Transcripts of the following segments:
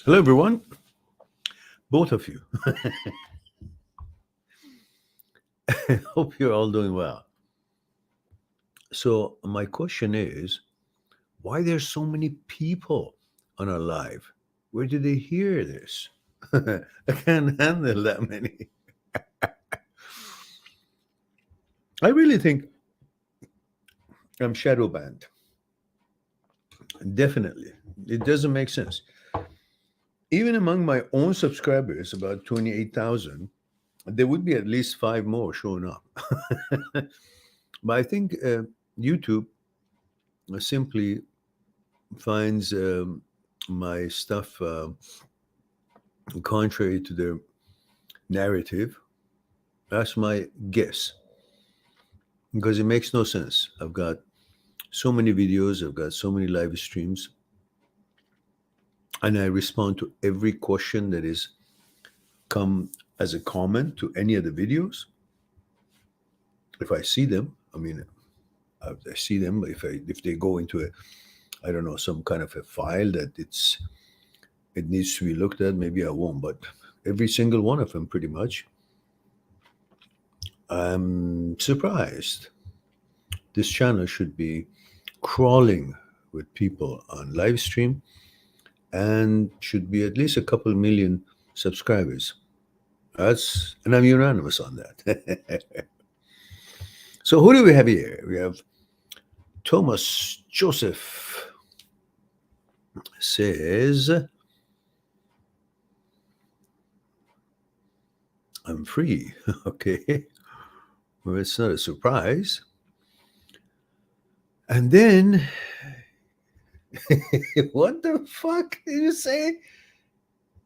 Hello, everyone. Both of you. I hope you're all doing well. So my question is, why there's so many people on our live? Where did they hear this? I can't handle that many. I really think I'm shadow banned. Definitely. It doesn't make sense. Even among my own subscribers, about 28,000, there would be at least 5 more showing up. But I think YouTube simply finds my stuff contrary to their narrative. That's my guess. Because it makes no sense. I've got so many videos, I've got so many live streams, and I respond to every question that is come as a comment to any of the videos. If I see them, I mean, I see them. If they go into I don't know, some kind of a file that it needs to be looked at, maybe I won't. But every single one of them, pretty much, I'm surprised. This channel should be crawling with people on live stream and should be at least a couple million subscribers. And I'm unanimous on that. So who do we have here? We have Thomas Joseph says, I'm free. Okay. Well, it's not a surprise. And then, what the fuck did you say?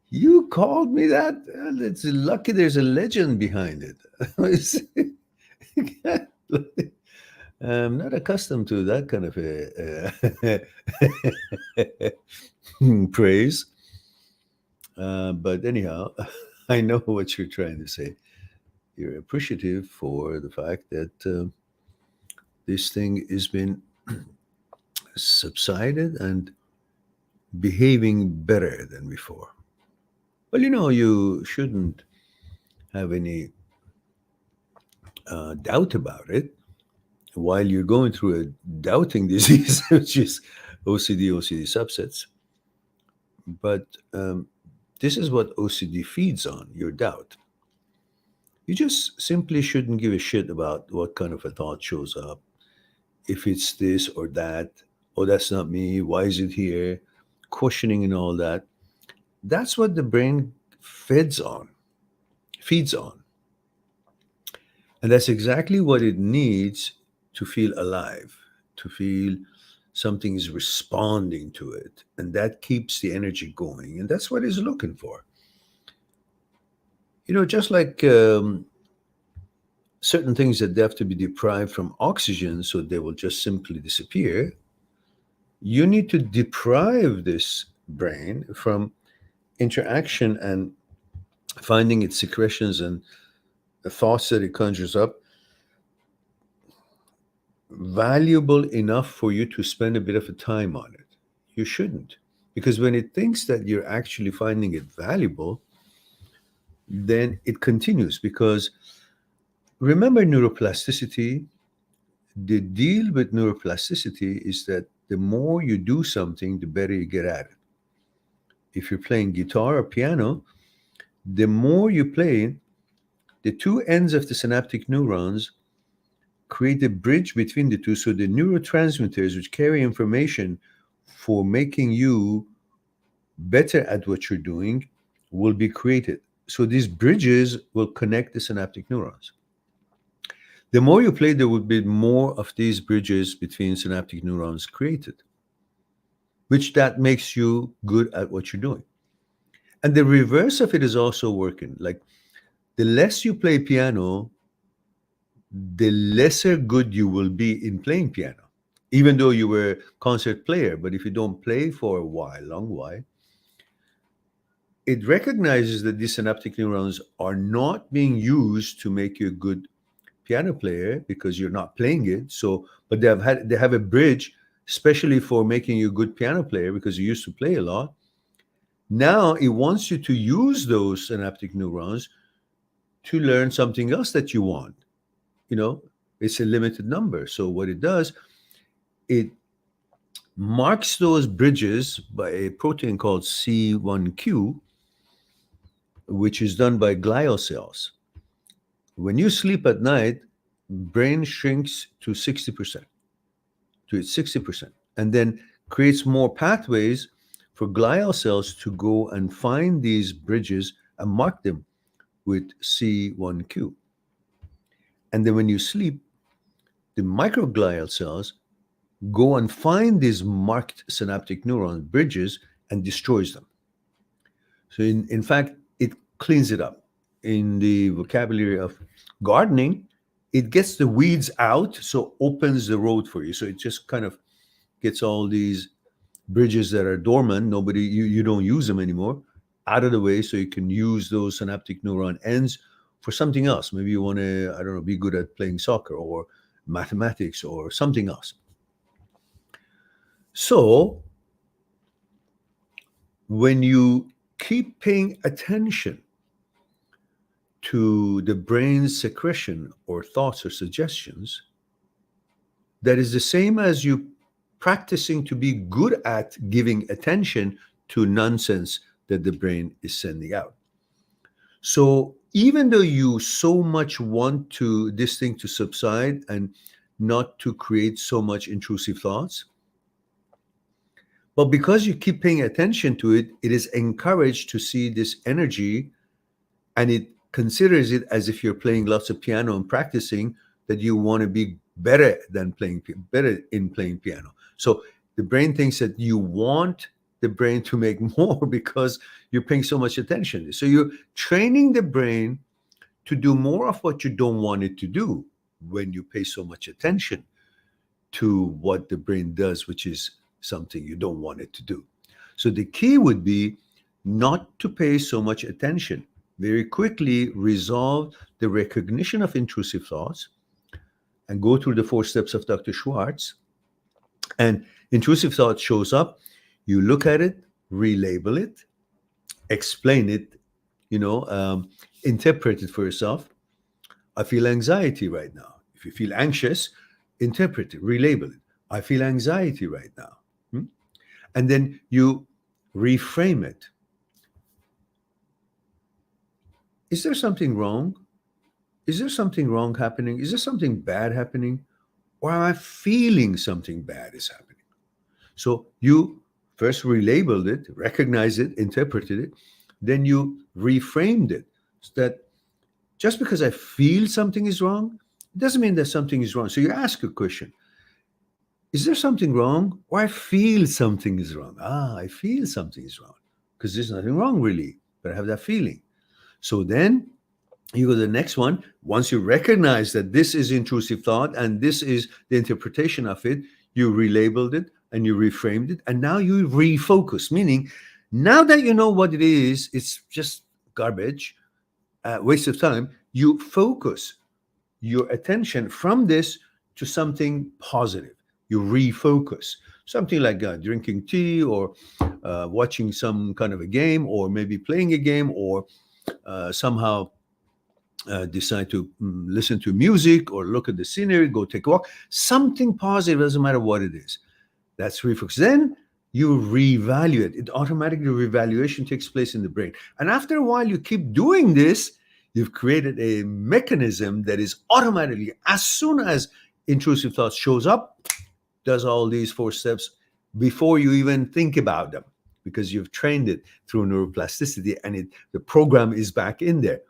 You called me that? Well, it's lucky there's a legend behind it. I'm not accustomed to that kind of a praise. But anyhow, I know what you're trying to say. You're appreciative for the fact that this thing has been subsided and behaving better than before. Well, you shouldn't have any doubt about it while you're going through a doubting disease, which is OCD subsets. But this is what OCD feeds on, your doubt. You just simply shouldn't give a shit about what kind of a thought shows up. If it's this or that, oh, that's not me, why is it here? Questioning and all that. That's what the brain feeds on. And that's exactly what it needs to feel alive, to feel something is responding to it. And that keeps the energy going. And that's what it's looking for. Just like certain things that they have to be deprived from oxygen so they will just simply disappear, you need to deprive this brain from interaction and finding its secretions and the thoughts that it conjures up, valuable enough for you to spend a bit of a time on it? You shouldn't. Because when it thinks that you're actually finding it valuable, then it continues. Because remember neuroplasticity, the deal with neuroplasticity is that the more you do something, the better you get at it. If you're playing guitar or piano, the more you play, the two ends of the synaptic neurons create a bridge between the two. So the neurotransmitters, which carry information for making you better at what you're doing, will be created. So these bridges will connect the synaptic neurons. The more you play, there will be more of these bridges between synaptic neurons created, which that makes you good at what you're doing. And the reverse of it is also working. Like the less you play piano, the lesser good you will be in playing piano, even though you were a concert player. But if you don't play for a while, long while, it recognizes that these synaptic neurons are not being used to make you a good piano player because you're not playing it. So, but they have a bridge, especially for making you a good piano player because you used to play a lot. Now it wants you to use those synaptic neurons to learn something else that you want. You know, it's a limited number. So what it does, it marks those bridges by a protein called C1q, which is done by glial cells. When you sleep at night, brain shrinks to 60%, to its 60%, and then creates more pathways for glial cells to go and find these bridges and mark them with C1q. And then when you sleep, the microglial cells go and find these marked synaptic neuron bridges and destroys them. So in fact, it cleans it up. In the vocabulary of gardening, it gets the weeds out, so opens the road for you. So it just kind of gets all these bridges that are dormant, you don't use them anymore, out of the way, so you can use those synaptic neuron ends for something else. Maybe you want to, I don't know, be good at playing soccer or mathematics or something else. So when you keep paying attention to the brain's secretion or thoughts or suggestions, that is the same as you practicing to be good at giving attention to nonsense that the brain is sending out. So even though you so much want this thing to subside and not to create so much intrusive thoughts, but because you keep paying attention to it, it is encouraged to see this energy, and it considers it as if you're playing lots of piano and practicing, that you want to be better in playing piano. So the brain thinks that you want the brain to make more because you're paying so much attention. So you're training the brain to do more of what you don't want it to do when you pay so much attention to what the brain does, which is something you don't want it to do. So the key would be not to pay so much attention. Very quickly resolve the recognition of intrusive thoughts and go through the 4 steps of Dr. Schwartz. And intrusive thought shows up, you look at it, relabel it, explain it, interpret it for yourself. I feel anxiety right now. If you feel anxious, interpret it, relabel it. I feel anxiety right now. And then you reframe it. Is there something wrong? Is there something wrong happening? Is there something bad happening? Or am I feeling something bad is happening? So you first relabeled it, recognized it, interpreted it, then you reframed it. So that just because I feel something is wrong, it doesn't mean that something is wrong. So you ask a question. Is there something wrong? Or I feel something is wrong. I feel something is wrong. Because there's nothing wrong really, but I have that feeling. So then you go to the next one. Once you recognize that this is intrusive thought and this is the interpretation of it, you relabeled it and you reframed it. And now you refocus, meaning now that you know what it is, it's just garbage. waste of time, you focus your attention from this to something positive. You refocus. Something like drinking tea, or watching some kind of a game, or maybe playing a game, or somehow decide to listen to music, or look at the scenery, go take a walk. Something positive, doesn't matter what it is. That's refocus. Then you reevaluate. It automatically, reevaluation takes place in the brain. And after a while, you keep doing this, you've created a mechanism that is automatically, as soon as intrusive thoughts shows up, does all these 4 steps before you even think about them, because you've trained it through neuroplasticity, and the program is back in there.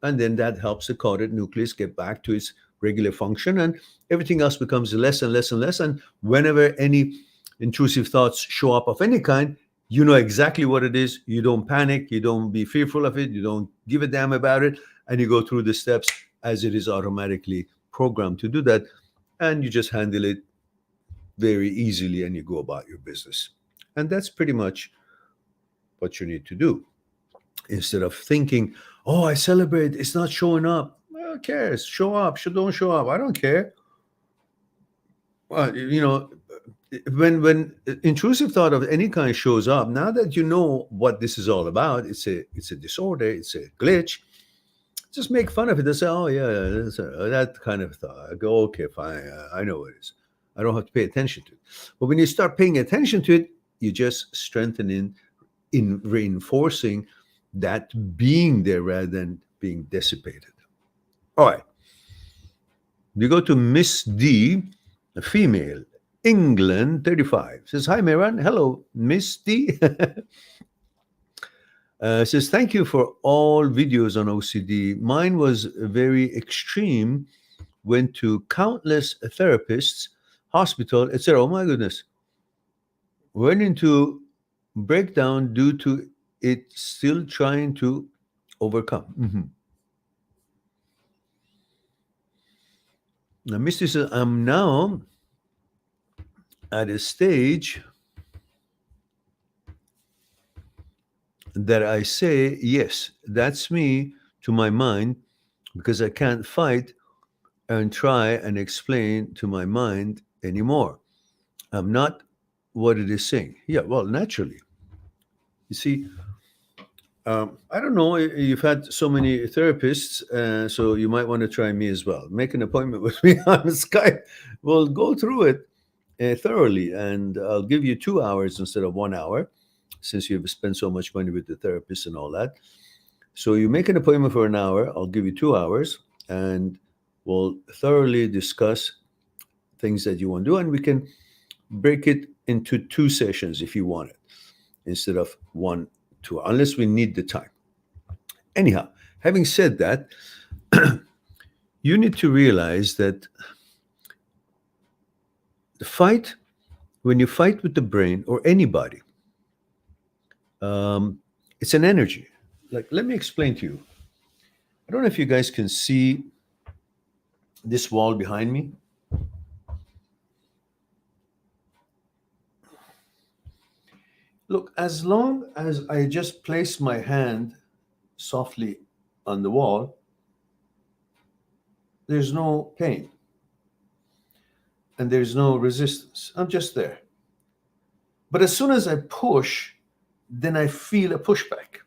And then that helps the caudate nucleus get back to its regular function, and everything else becomes less and less and less. And whenever any intrusive thoughts show up of any kind, you know exactly what it is. You don't panic. You don't be fearful of it. You don't give a damn about it. And you go through the steps as it is automatically programmed to do that. And you just handle it very easily, and you go about your business. And that's pretty much what you need to do. Instead of thinking, oh, I celebrate, it's not showing up. Well, who cares? Show up, don't show up. I don't care. Well, when intrusive thought of any kind shows up, now that you know what this is all about, it's a disorder, it's a glitch, just make fun of it and say, oh yeah, that kind of thought. I go, okay, fine, I know what it is. I don't have to pay attention to it. But when you start paying attention to it, you just strengthening, in reinforcing that being there rather than being dissipated. All right. We go to Miss D, a female, England, 35. Says, hi, Mehran. Hello, Miss D. Says, thank you for all videos on OCD. Mine was very extreme. Went to countless therapists, hospital, etc. Oh, my goodness. Went into breakdown due to it still trying to overcome. Mm-hmm. Now, Misty says, I'm now at a stage that I say, yes, that's me to my mind, because I can't fight and try and explain to my mind anymore. I'm not what it is saying. Yeah, well, naturally. You see, I don't know, you've had so many therapists, so you might want to try me as well. Make an appointment with me on Skype. We'll go through it thoroughly, and I'll give you 2 hours instead of 1 hour, since you've spent so much money with the therapist and all that. So you make an appointment for an hour, I'll give you 2 hours, and we'll thoroughly discuss things that you want to do, and we can break it into 2 sessions if you want it, instead of 1, 2, unless we need the time. Anyhow, having said that, you need to realize that the fight, when you fight with the brain or anybody, it's an energy. Like, let me explain to you. I don't know if you guys can see this wall behind me. Look, as long as I just place my hand softly on the wall, there's no pain and there's no resistance. I'm just there. But as soon as I push, then I feel a pushback.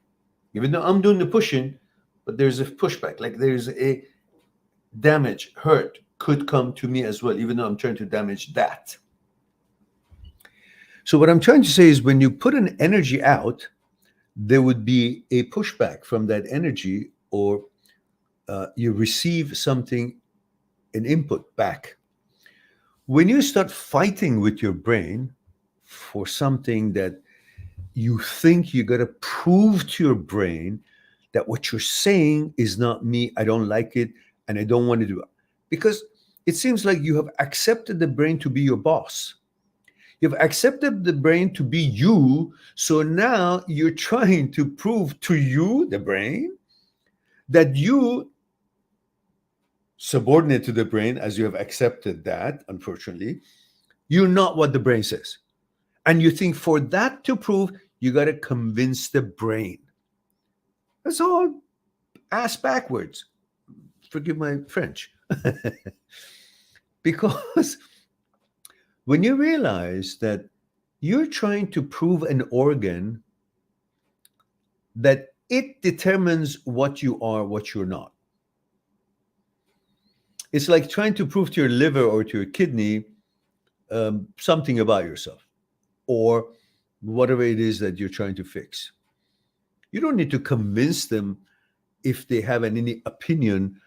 Even though I'm doing the pushing, but there's a pushback, like there's a damage, hurt could come to me as well, even though I'm trying to damage that. So what I'm trying to say is, when you put an energy out, there would be a pushback from that energy, or you receive something, an input back. When you start fighting with your brain for something that you think you got to prove to your brain that what you're saying is not me, I don't like it, and I don't want to do it, because it seems like you have accepted the brain to be your boss. You've accepted the brain to be you, so now you're trying to prove to you, the brain, that you, subordinate to the brain, as you have accepted that, unfortunately, you're not what the brain says. And you think for that to prove, you got to convince the brain. That's all. ass backwards. Forgive my French. Because when you realize that you're trying to prove an organ that it determines what you are, what you're not. It's like trying to prove to your liver or to your kidney something about yourself or whatever it is that you're trying to fix. You don't need to convince them if they have any opinion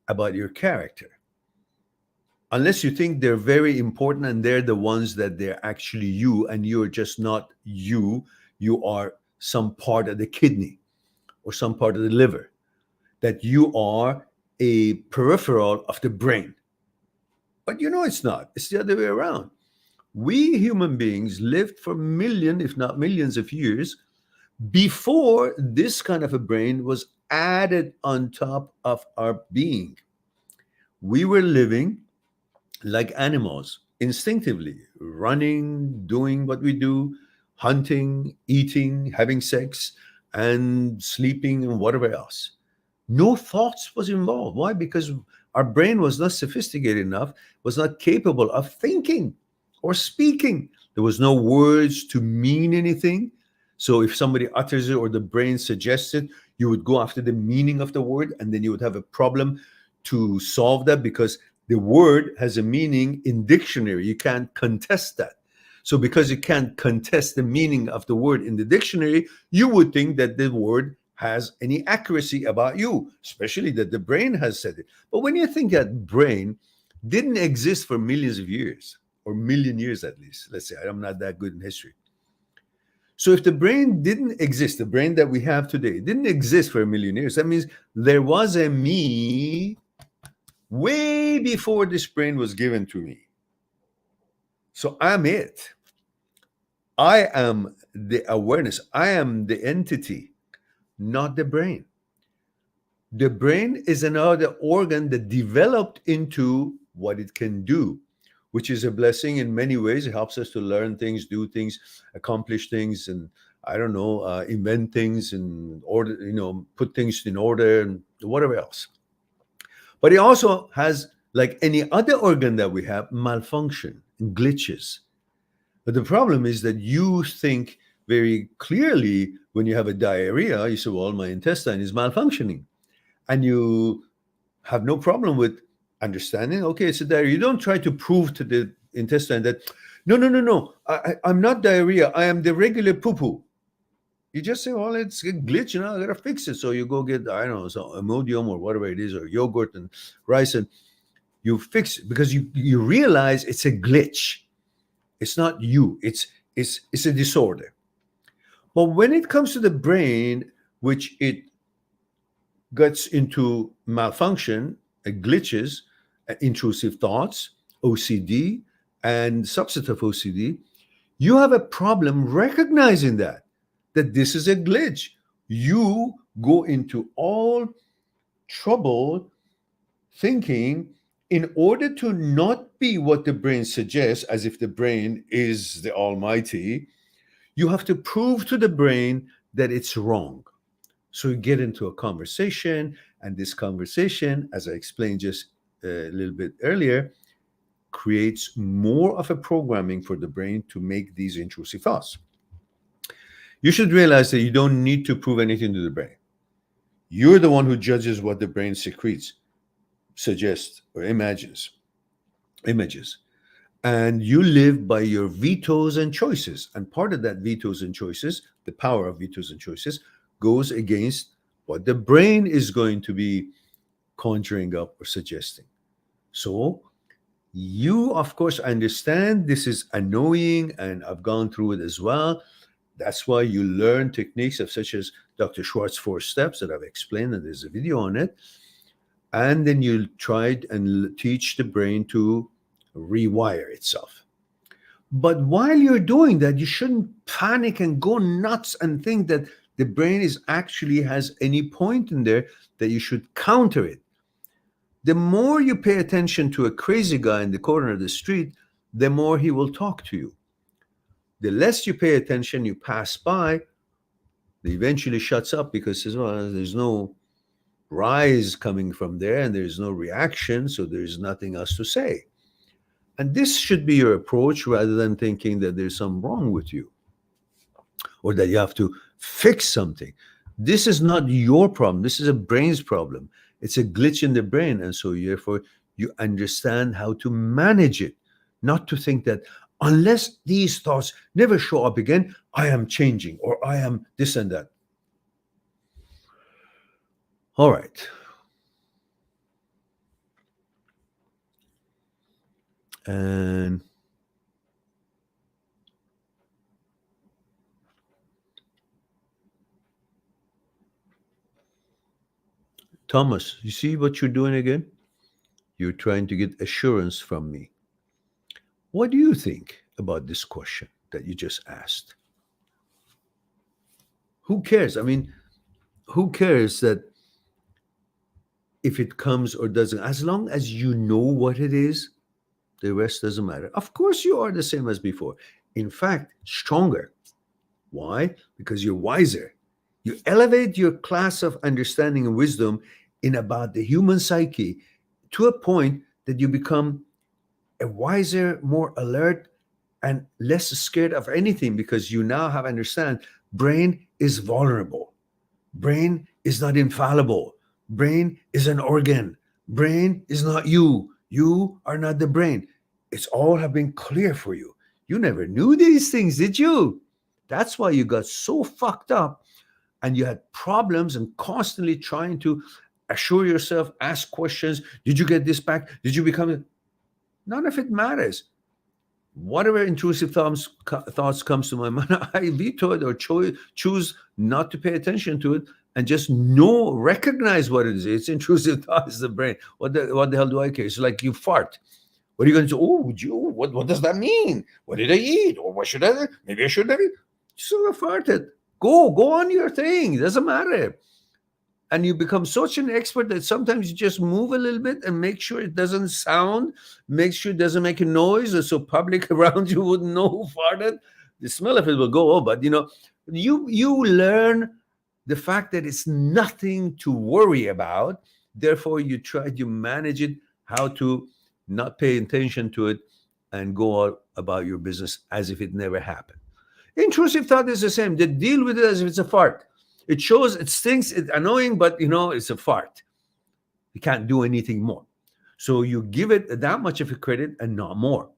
about your character. Unless you think they're very important and they're the ones that they're actually you and you're just not you. You are some part of the kidney or some part of the liver, that you are a peripheral of the brain. But you know it's not. It's the other way around. We human beings lived for millions, if not millions of years before this kind of a brain was added on top of our being. We were living like animals, instinctively, running, doing what we do, hunting, eating, having sex, and sleeping, and whatever else. No thoughts was involved. Why? Because our brain was not sophisticated enough, was not capable of thinking or speaking. There was no words to mean anything. So if somebody utters it or the brain suggests it, you would go after the meaning of the word, and then you would have a problem to solve that because the word has a meaning in dictionary. You can't contest that. So because you can't contest the meaning of the word in the dictionary, you would think that the word has any accuracy about you, especially that the brain has said it. But when you think that brain didn't exist for millions of years, or million years at least, let's say, I'm not that good in history. So if the brain didn't exist, the brain that we have today didn't exist for a million years, that means there was a me way before this brain was given to me. So I'm it. I am the awareness. I am the entity, not the brain. The brain is another organ that developed into what it can do, which is a blessing in many ways. It helps us to learn things, do things, accomplish things, and I don't know, invent things and order, put things in order and whatever else. But it also has, like any other organ that we have, malfunction and glitches. But the problem is that you think very clearly when you have a diarrhea, you say, well, my intestine is malfunctioning. And you have no problem with understanding, okay, it's a diarrhea. You don't try to prove to the intestine that, no, I'm not diarrhea. I am the regular poo-poo. You just say, well, it's a glitch, I got to fix it. So you go get, I don't know, some Imodium or whatever it is, or yogurt and rice, and you fix it because you realize it's a glitch. It's not you. It's a disorder. But when it comes to the brain, which it gets into malfunction, glitches, intrusive thoughts, OCD, and substantive OCD, you have a problem recognizing that this is a glitch. You go into all trouble thinking in order to not be what the brain suggests, as if the brain is the almighty. You have to prove to the brain that it's wrong. So you get into a conversation, and this conversation, as I explained just a little bit earlier, creates more of a programming for the brain to make these intrusive thoughts. You should realize that you don't need to prove anything to the brain. You're the one who judges what the brain secretes, suggests, or imagines. And you live by your vetoes and choices. And part of that vetoes and choices, the power of vetoes and choices, goes against what the brain is going to be conjuring up or suggesting. So you, of course, understand this is annoying, and I've gone through it as well. That's why you learn techniques of such as Dr. Schwartz's 4 steps that I've explained, and there's a video on it. And then you try and teach the brain to rewire itself. But while you're doing that, you shouldn't panic and go nuts and think that the brain is actually has any point in there that you should counter it. The more you pay attention to a crazy guy in the corner of the street, the more he will talk to you. The less you pay attention, you pass by, he eventually shuts up because he says, well, there's no rise coming from there, and there's no reaction, so there's nothing else to say. And this should be your approach, rather than thinking that there's something wrong with you or that you have to fix something. This is not your problem. This is a brain's problem. It's a glitch in the brain. And so therefore you understand how to manage it, not to think that unless these thoughts never show up again, I am changing or I am this and that. All right. And Thomas, you see what you're doing again? You're trying to get assurance from me. What do you think about this question that you just asked? Who cares? I mean, who cares that if it comes or doesn't? As long as you know what it is, the rest doesn't matter. Of course, you are the same as before. In fact, stronger. Why? Because you're wiser. You elevate your class of understanding and wisdom in about the human psyche to a point that you become a wiser, more alert, and less scared of anything, because you now have understand brain is vulnerable. Brain is not infallible. Brain is an organ. Brain is not you. You are not the brain. It's all have been clear for you. You never knew these things, did you? That's why you got so fucked up and you had problems and constantly trying to assure yourself, ask questions. Did you get this back? Did you become? None of it matters. Whatever intrusive thoughts comes to my mind, I veto it or choose not to pay attention to it and just recognize what it is. It's intrusive thoughts, the brain. What the hell do I care? It's like you fart. What are you going to do? Oh, what does that mean? What did I eat? Or what should I do? Maybe I shouldn't have eaten. So I farted. Go on your thing. It doesn't matter. And you become such an expert that sometimes you just move a little bit and make sure it doesn't sound, make sure it doesn't make a noise, or so public around you wouldn't know who farted. The smell of it will go, but you learn the fact that it's nothing to worry about. Therefore, you try to manage it, how to not pay attention to it and go out about your business as if it never happened. Intrusive thought is the same. They deal with it as if it's a fart. It shows, it stinks, it's annoying, but it's a fart. You can't do anything more. So you give it that much of a credit and not more.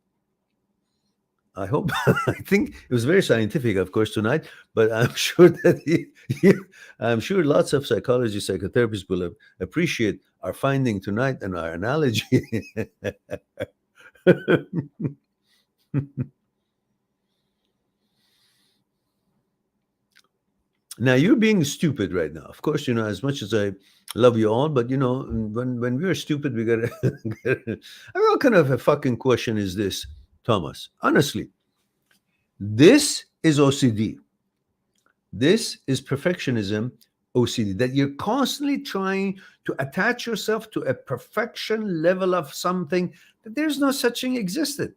I hope, I think it was very scientific, of course, tonight, but I'm sure that I'm sure lots of psychologists, psychotherapists will appreciate our finding tonight and our analogy. Now, you're being stupid right now. Of course, as much as I love you all, but, when we're stupid, we got to... I mean, what kind of a fucking question is this, Thomas? Honestly, this is OCD. This is perfectionism, OCD, that you're constantly trying to attach yourself to a perfection level of something that there's no such thing existed.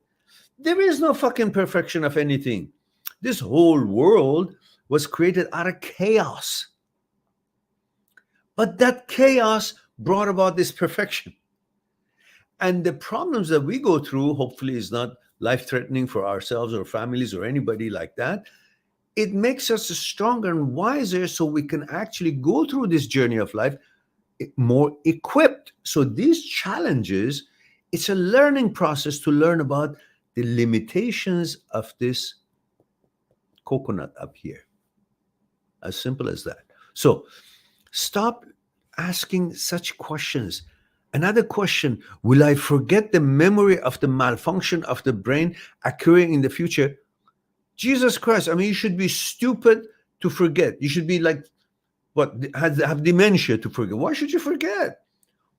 There is no fucking perfection of anything. This whole world was created out of chaos. But that chaos brought about this perfection. And the problems that we go through, hopefully, is not life-threatening for ourselves or families or anybody like that. It makes us stronger and wiser so we can actually go through this journey of life more equipped. So these challenges, it's a learning process to learn about the limitations of this coconut up here. As simple as that. So stop asking such questions. Another question, will I forget the memory of the malfunction of the brain occurring in the future? Jesus Christ, I mean, you should be stupid to forget. You should be like, have dementia to forget. Why should you forget?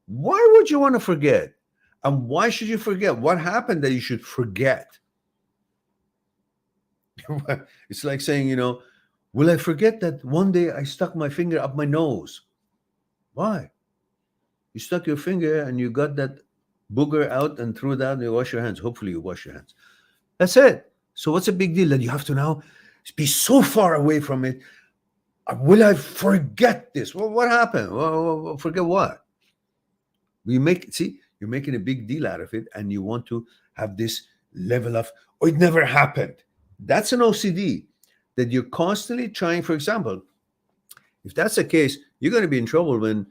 Why would you want to forget? And why should you forget? What happened that you should forget? It's like saying, will I forget that one day I stuck my finger up my nose? Why? You stuck your finger and you got that booger out and threw it out and you wash your hands. Hopefully you wash your hands. That's it. So what's a big deal that you have to now be so far away from it? Will I forget this? Well, what happened? Well, forget what? You're making a big deal out of it, and you want to have this level of, oh, it never happened. That's an OCD that you're constantly trying. For example, if that's the case, you're going to be in trouble when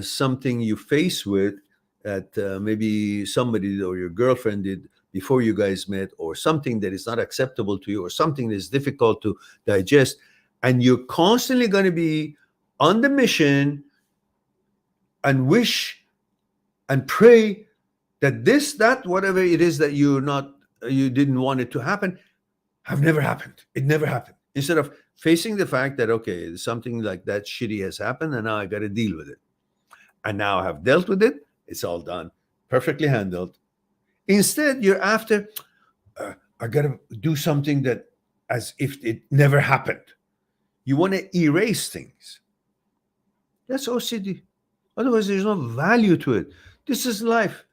something you face with that maybe somebody or your girlfriend did before you guys met, or something that is not acceptable to you, or something that is difficult to digest, and you're constantly going to be on the mission and wish and pray that this, that, whatever it is that you didn't want it to happen, have never happened. It never happened. Instead of facing the fact that, okay, something like that shitty has happened, and now I got to deal with it. And now I have dealt with it. It's all done, perfectly handled. Instead, you're after, I got to do something that as if it never happened. You want to erase things. That's OCD. Otherwise, there's no value to it. This is life.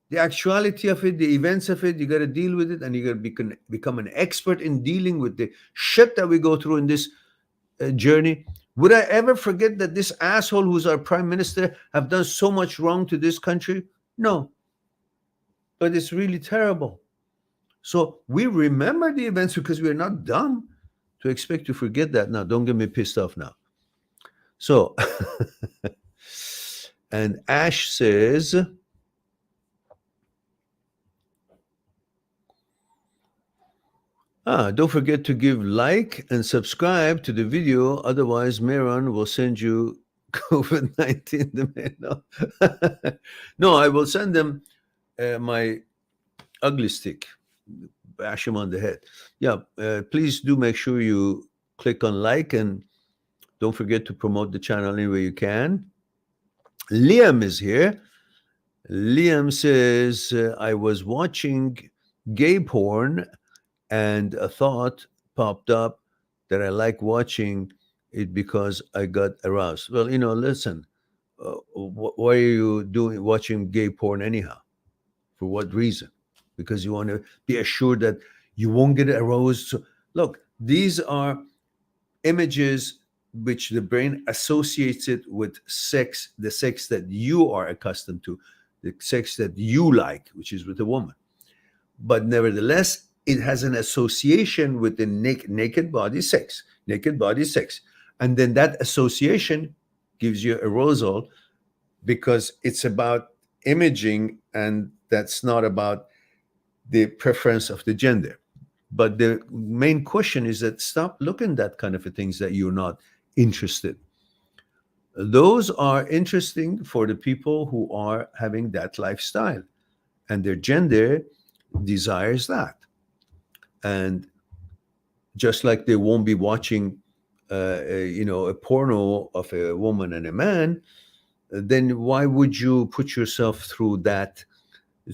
The actuality of it, the events of it, you got to deal with it, and you got to become an expert in dealing with the shit that we go through in this journey. Would I ever forget that this asshole who's our prime minister have done so much wrong to this country? No. But it's really terrible. So we remember the events because we're not dumb to expect to forget that. Now, don't get me pissed off now. So, and Ash says, don't forget to give like and subscribe to the video. Otherwise, Meron will send you COVID-19. No, I will send them my ugly stick, bash him on the head. Yeah, please do make sure you click on like, and don't forget to promote the channel any way you can. Liam is here. Liam says, I was watching gay porn and a thought popped up that I like watching it because I got aroused. Well, listen, why are you watching gay porn anyhow? For what reason? Because you want to be assured that you won't get aroused. So, look, these are images which the brain associates it with sex, the sex that you are accustomed to, the sex that you like, which is with a woman. But nevertheless, it has an association with the naked body sex, and then that association gives you arousal because it's about imaging, and that's not about the preference of the gender. But the main question is that stop looking at that kind of things that you're not interested. Those are interesting for the people who are having that lifestyle, and their gender desires that. And just like they won't be watching, a porno of a woman and a man, then why would you put yourself through that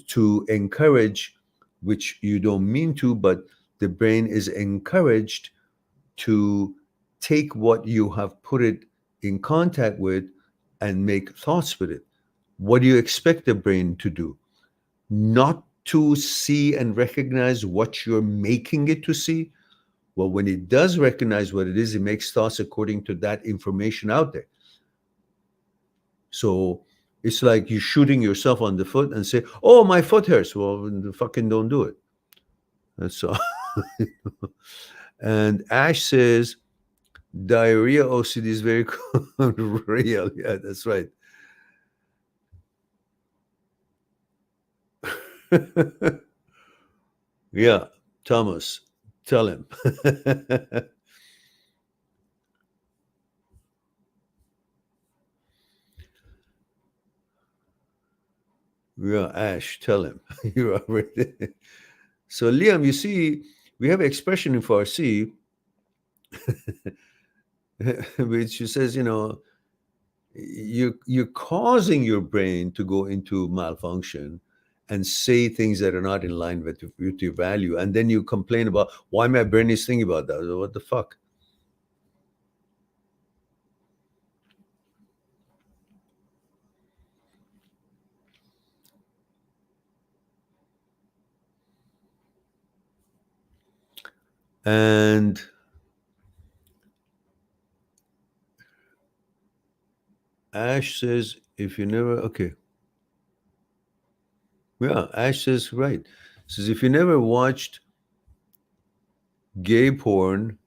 to encourage, which you don't mean to, but the brain is encouraged to take what you have put it in contact with and make thoughts with it. What do you expect the brain to do? Not to see and recognize what you're making it to see. Well, when it does recognize what it is, it makes thoughts according to that information out there. So it's like you shooting yourself on the foot and say, oh, my foot hurts. Well, fucking don't do it. That's all. And Ash says, diarrhea OCD is very real. Yeah, that's right. Yeah, Thomas, tell him. Yeah, Ash, tell him. You're already. So, Liam, you see, we have an expression in Farsi which says, you're causing your brain to go into malfunction and say things that are not in line with your value, and then you complain about why my brain is thinking about that. What the fuck? And Ash says, if you never, okay. Yeah, Ash says, right. Says, if you never watched gay porn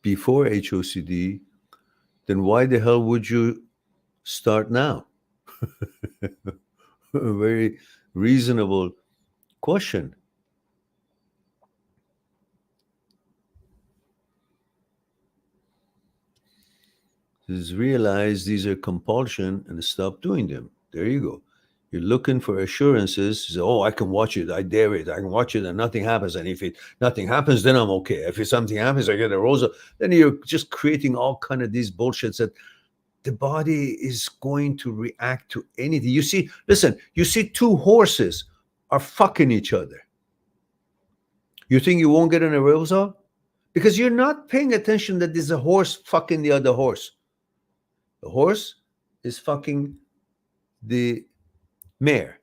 before HOCD, then why the hell would you start now? A very reasonable question. Is realize these are compulsion and stop doing them. There you go. You're looking for assurances. Say, oh, I can watch it. I dare it. I can watch it and nothing happens. And if it nothing happens, then I'm okay. If something happens, I get a rose. Then you're just creating all kind of these bullshits that the body is going to react to anything. You see, listen, you see two horses are fucking each other. You think you won't get an arousal? Because you're not paying attention that there's a horse fucking the other horse. The horse is fucking the mare.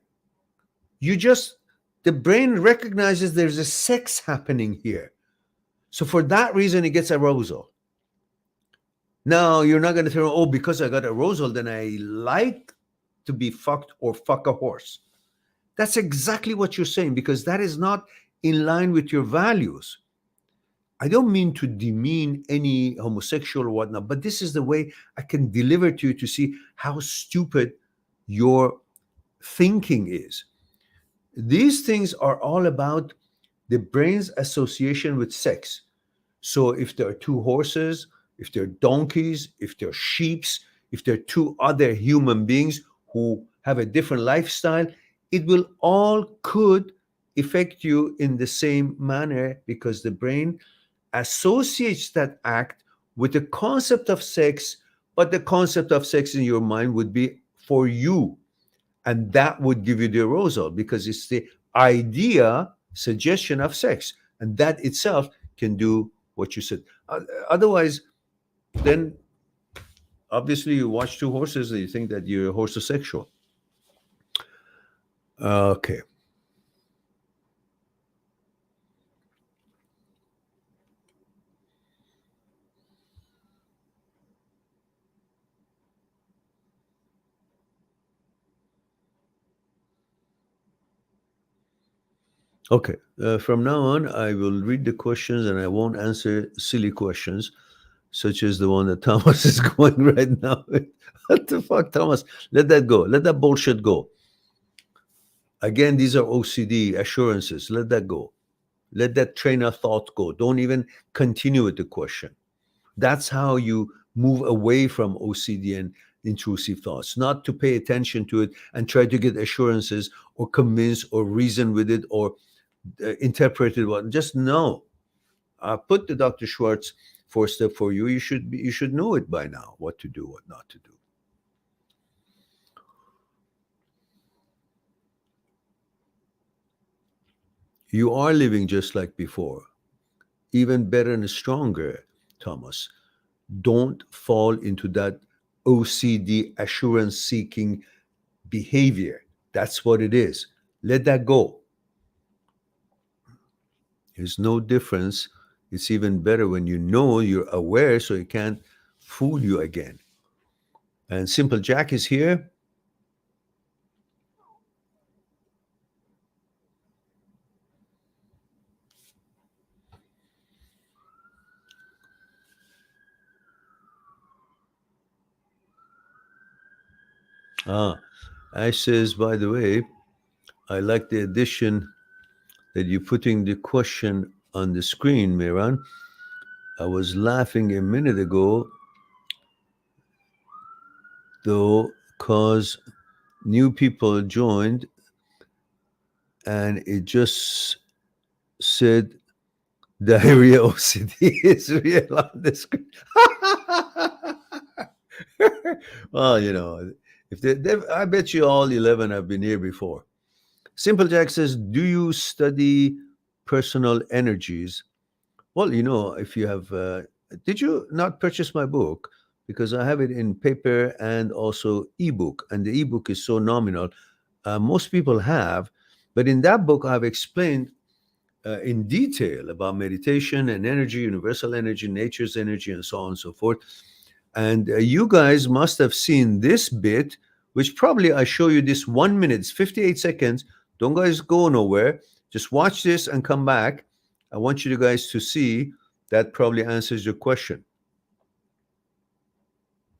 The brain recognizes there's a sex happening here. So for that reason, it gets arousal. Now, you're not going to tell, oh, because I got arousal, then I like to be fucked or fuck a horse. That's exactly what you're saying, because that is not in line with your values. I don't mean to demean any homosexual or whatnot, but this is the way I can deliver to you to see how stupid your thinking is. These things are all about the brain's association with sex. So if there are two horses, if there are donkeys, if there are sheeps, if there are two other human beings who have a different lifestyle, it will all could affect you in the same manner, because the brain associates that act with the concept of sex, but the concept of sex in your mind would be for you. And that would give you the arousal, because it's the idea, suggestion of sex. And that itself can do what you said. Otherwise, then obviously you watch two horses and you think that you're horsosexual. Okay. Okay. From now on, I will read the questions and I won't answer silly questions, such as the one that Thomas is going right now. What the fuck, Thomas? Let that go. Let that bullshit go. Again, these are OCD assurances. Let that go. Let that train of thought go. Don't even continue with the question. That's how you move away from OCD and intrusive thoughts, not to pay attention to it and try to get assurances or convince or reason with it or interpret it. Just know. Put the Dr. Schwartz 4-step for you. You should know it by now, what to do, what not to do. You are living just like before, even better and stronger, Thomas. Don't fall into that OCD assurance seeking behavior. That's what it is. Let that go. There's no difference. It's even better when you know, you're aware, so it can't fool you again. And Simple Jack is here. Ash says, by the way, I like the addition that you're putting the question on the screen, Miran. I was laughing a minute ago, though, because new people joined and it just said diarrhea OCD is real on the screen. Well, if I bet you all 11 have been here before. Simple Jack says, do you study personal energies? Well, if you have, did you not purchase my book? Because I have it in paper and also ebook, and the ebook is so nominal. Most people have, but in that book, I've explained in detail about meditation and energy, universal energy, nature's energy, and so on and so forth. And you guys must have seen this bit, which probably I show you this 1 minute, it's 58 seconds. Don't guys go nowhere. Just watch this and come back. I want you guys to see. That probably answers your question.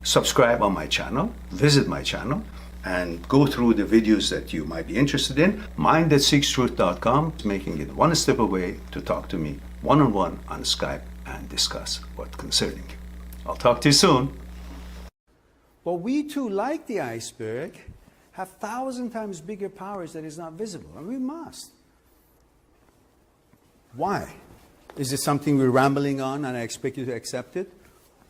Subscribe on my channel, visit my channel, and go through the videos that you might be interested in. Mind@seekstruth.com is making it one step away to talk to me one-on-one on Skype and discuss what concerning you. I'll talk to you soon. But we too, like the iceberg, have 1,000 times bigger powers that is not visible, and we must. Why? Is it something we're rambling on and I expect you to accept it?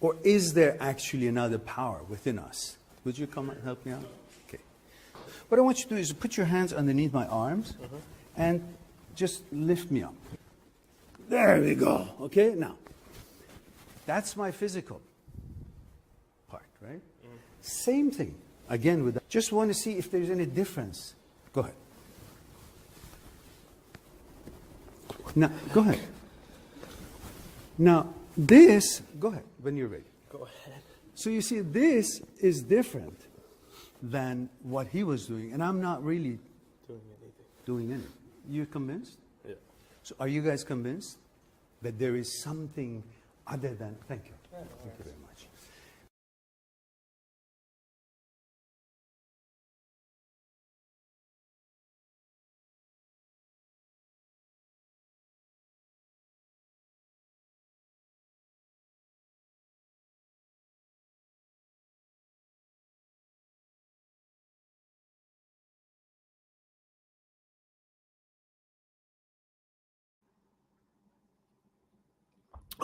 Or is there actually another power within us? Would you come and help me out? Okay. What I want you to do is put your hands underneath my arms and just lift me up. There we go. Okay, now, that's my physical part, right? Same thing. Again, with that. Just want to see if there's any difference. Go ahead. Now, go ahead. Now, this, go ahead, when you're ready. Go ahead. So you see, this is different than what he was doing, and I'm not really doing anything. You convinced? Yeah. So are you guys convinced that there is something other than, thank you. Thank you very much.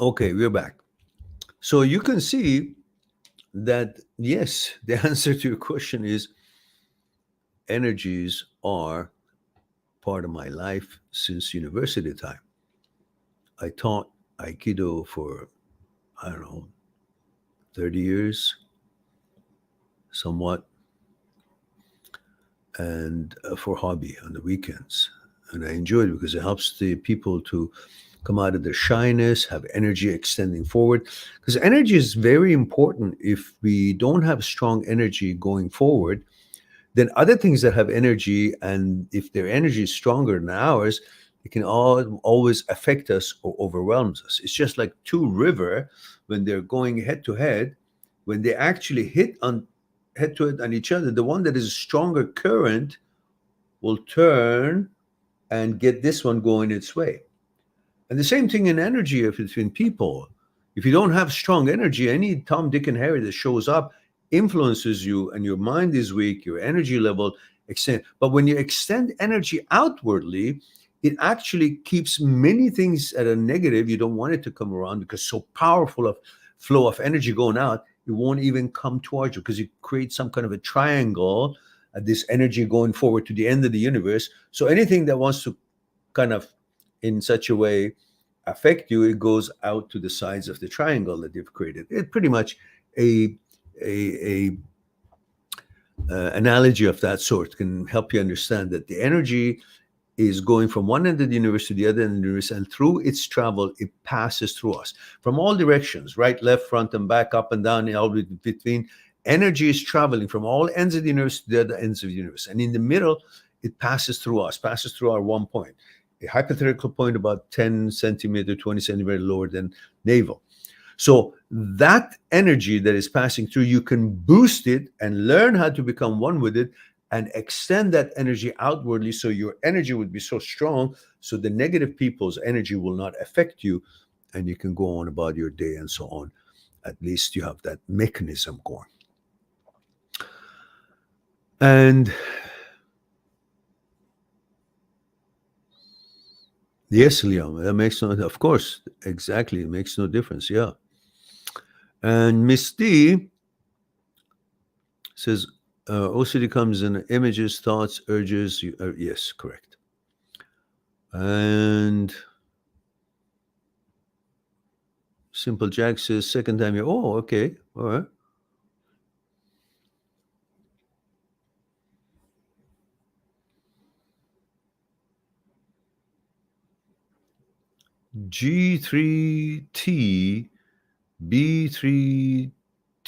Okay, we're back. So you can see that, yes, the answer to your question is energies are part of my life since university time. I taught Aikido for, I don't know, 30 years, somewhat, and for hobby on the weekends. And I enjoy it because it helps the people to come out of their shyness, have energy extending forward. Because energy is very important. If we don't have strong energy going forward, then other things that have energy, and if their energy is stronger than ours, it can always affect us or overwhelms us. It's just like two river when they're going head to head, when they actually hit on head to head on each other, the one that is a stronger current will turn and get this one going its way. And the same thing in energy between people. If you don't have strong energy, any Tom, Dick, and Harry that shows up influences you, and your mind is weak, your energy level extend. But when you extend energy outwardly, it actually keeps many things at a negative. You don't want it to come around because so powerful of flow of energy going out, it won't even come towards you because you create some kind of a triangle, this energy going forward to the end of the universe. So anything that wants to kind of in such a way affect you, it goes out to the sides of the triangle that you've created. It's pretty much a analogy of that sort can help you understand that the energy is going from one end of the universe to the other end of the universe, and through its travel, it passes through us from all directions, right, left, front, and back, up and down, and all between. Energy is traveling from all ends of the universe to the other ends of the universe. And in the middle, it passes through us, passes through our one point, a hypothetical point about 10 centimeter, 20 centimeter lower than navel. So that energy that is passing through, you can boost it and learn how to become one with it and extend that energy outwardly, so your energy would be so strong so the negative people's energy will not affect you, and you can go on about your day and so on. At least you have that mechanism going. And yes, Liam, that makes no, of course, exactly, it makes no difference, yeah. And Miss D says, OCD comes in images, thoughts, urges. Yes, correct. And Simple Jack says, second time you, oh, okay, all right. G3T B3T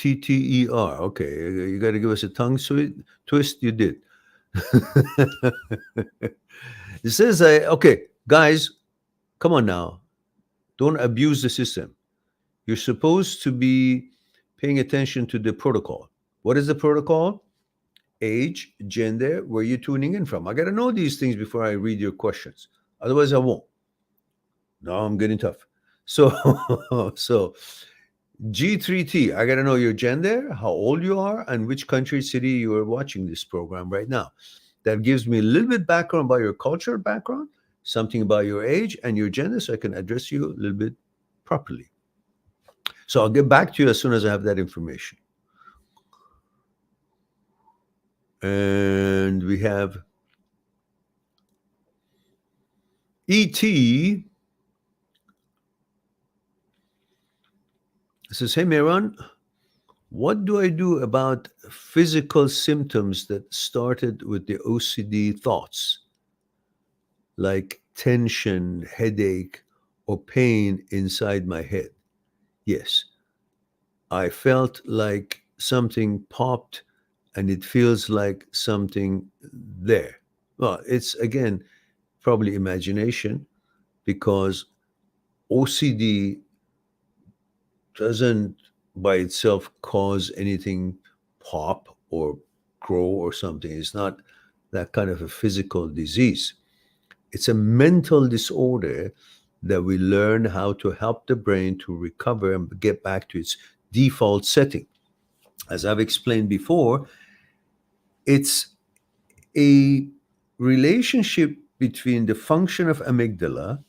T-T-E-R. Okay, you got to give us a tongue twist. You did. It says, okay, guys, come on now. Don't abuse the system. You're supposed to be paying attention to the protocol. What is the protocol? Age, gender, where you're tuning in from. I got to know these things before I read your questions. Otherwise, I won't. Now I'm getting tough. So, G3T, I got to know your gender, how old you are, and which country, city you are watching this program right now. That gives me a little bit background about your cultural background, something about your age and your gender, so I can address you a little bit properly. So I'll get back to you as soon as I have that information. And we have E.T. says, hey, Mehran, what do I do about physical symptoms that started with the OCD thoughts, like tension, headache, or pain inside my head? Yes, I felt like something popped and it feels like something there. Well, it's, again, probably imagination, because OCD doesn't by itself cause anything pop or grow or something. It's not that kind of a physical disease. It's a mental disorder that we learn how to help the brain to recover and get back to its default setting. As I've explained before, it's a relationship between the function of amygdala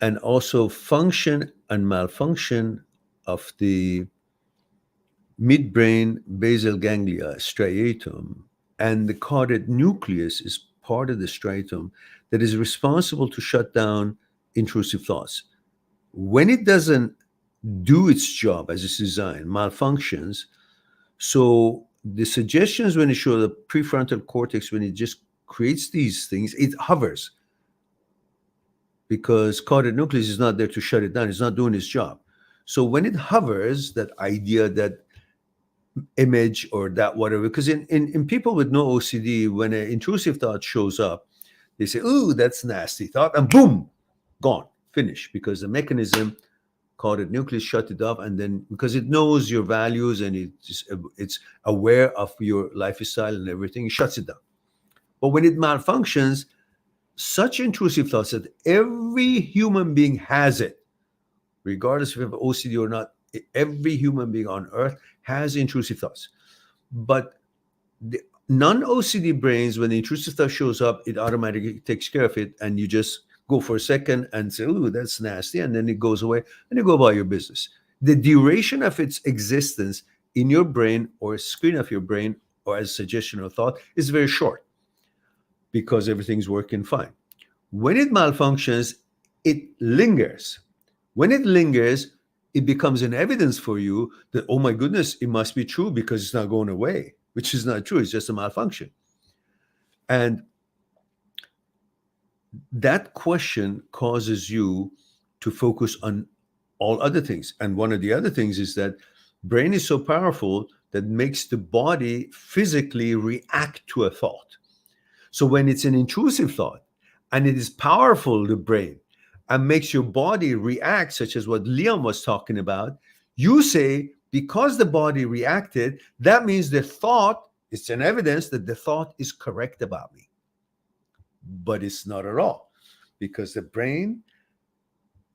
and also function and malfunction of the midbrain basal ganglia striatum, and the caudate nucleus is part of the striatum that is responsible to shut down intrusive thoughts. When it doesn't do its job as it's designed, malfunctions, so the suggestions when it shows the prefrontal cortex, when it just creates these things, it hovers, because caudate nucleus is not there to shut it down. It's not doing its job. So when it hovers, that idea, that image, or that whatever, because in people with no OCD, when an intrusive thought shows up, they say, ooh, that's nasty thought, and boom, gone, finished, because the mechanism, caudate nucleus, shut it off, and then because it knows your values and it's aware of your lifestyle and everything, it shuts it down. But when it malfunctions, such intrusive thoughts that every human being has it, regardless if you have OCD or not, every human being on earth has intrusive thoughts. But the non-OCD brains, when the intrusive thought shows up, it automatically takes care of it, and you just go for a second and say, ooh, that's nasty, and then it goes away, and you go about your business. The duration of its existence in your brain or a screen of your brain or as a suggestion or thought is very short, because everything's working fine. When it malfunctions, it lingers. When it lingers, it becomes an evidence for you that, oh my goodness, it must be true, because it's not going away, which is not true. It's just a malfunction. And that question causes you to focus on all other things. And one of the other things is that brain is so powerful that makes the body physically react to a thought. So when it's an intrusive thought and it is powerful, the brain, and makes your body react, such as what Leon was talking about, you say, because the body reacted, that means the thought, it's an evidence that the thought is correct about me. But it's not at all, because the brain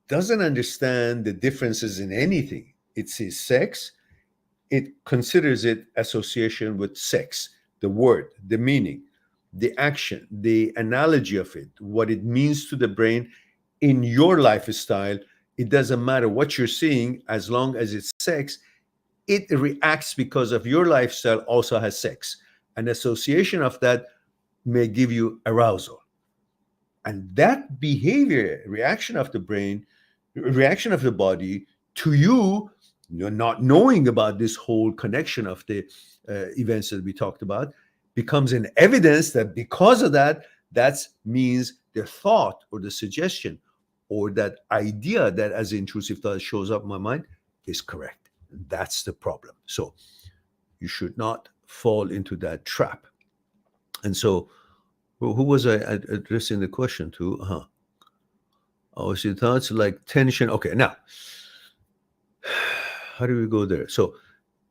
doesn't understand the differences in anything. It sees sex, it considers it association with sex, the word, the meaning, the action, the analogy of it, what it means to the brain in your lifestyle. It doesn't matter what you're seeing, as long as it's sex, it reacts because of your lifestyle also has sex. An association of that may give you arousal. And that behavior, reaction of the brain, reaction of the body to you, you're not knowing about this whole connection of the events that we talked about, becomes an evidence that because of that, that means the thought or the suggestion or that idea that as intrusive thought shows up in my mind is correct. That's the problem. So you should not fall into that trap. And so, who was I addressing the question to? Oh, so thoughts like tension. Okay, now, how do we go there? So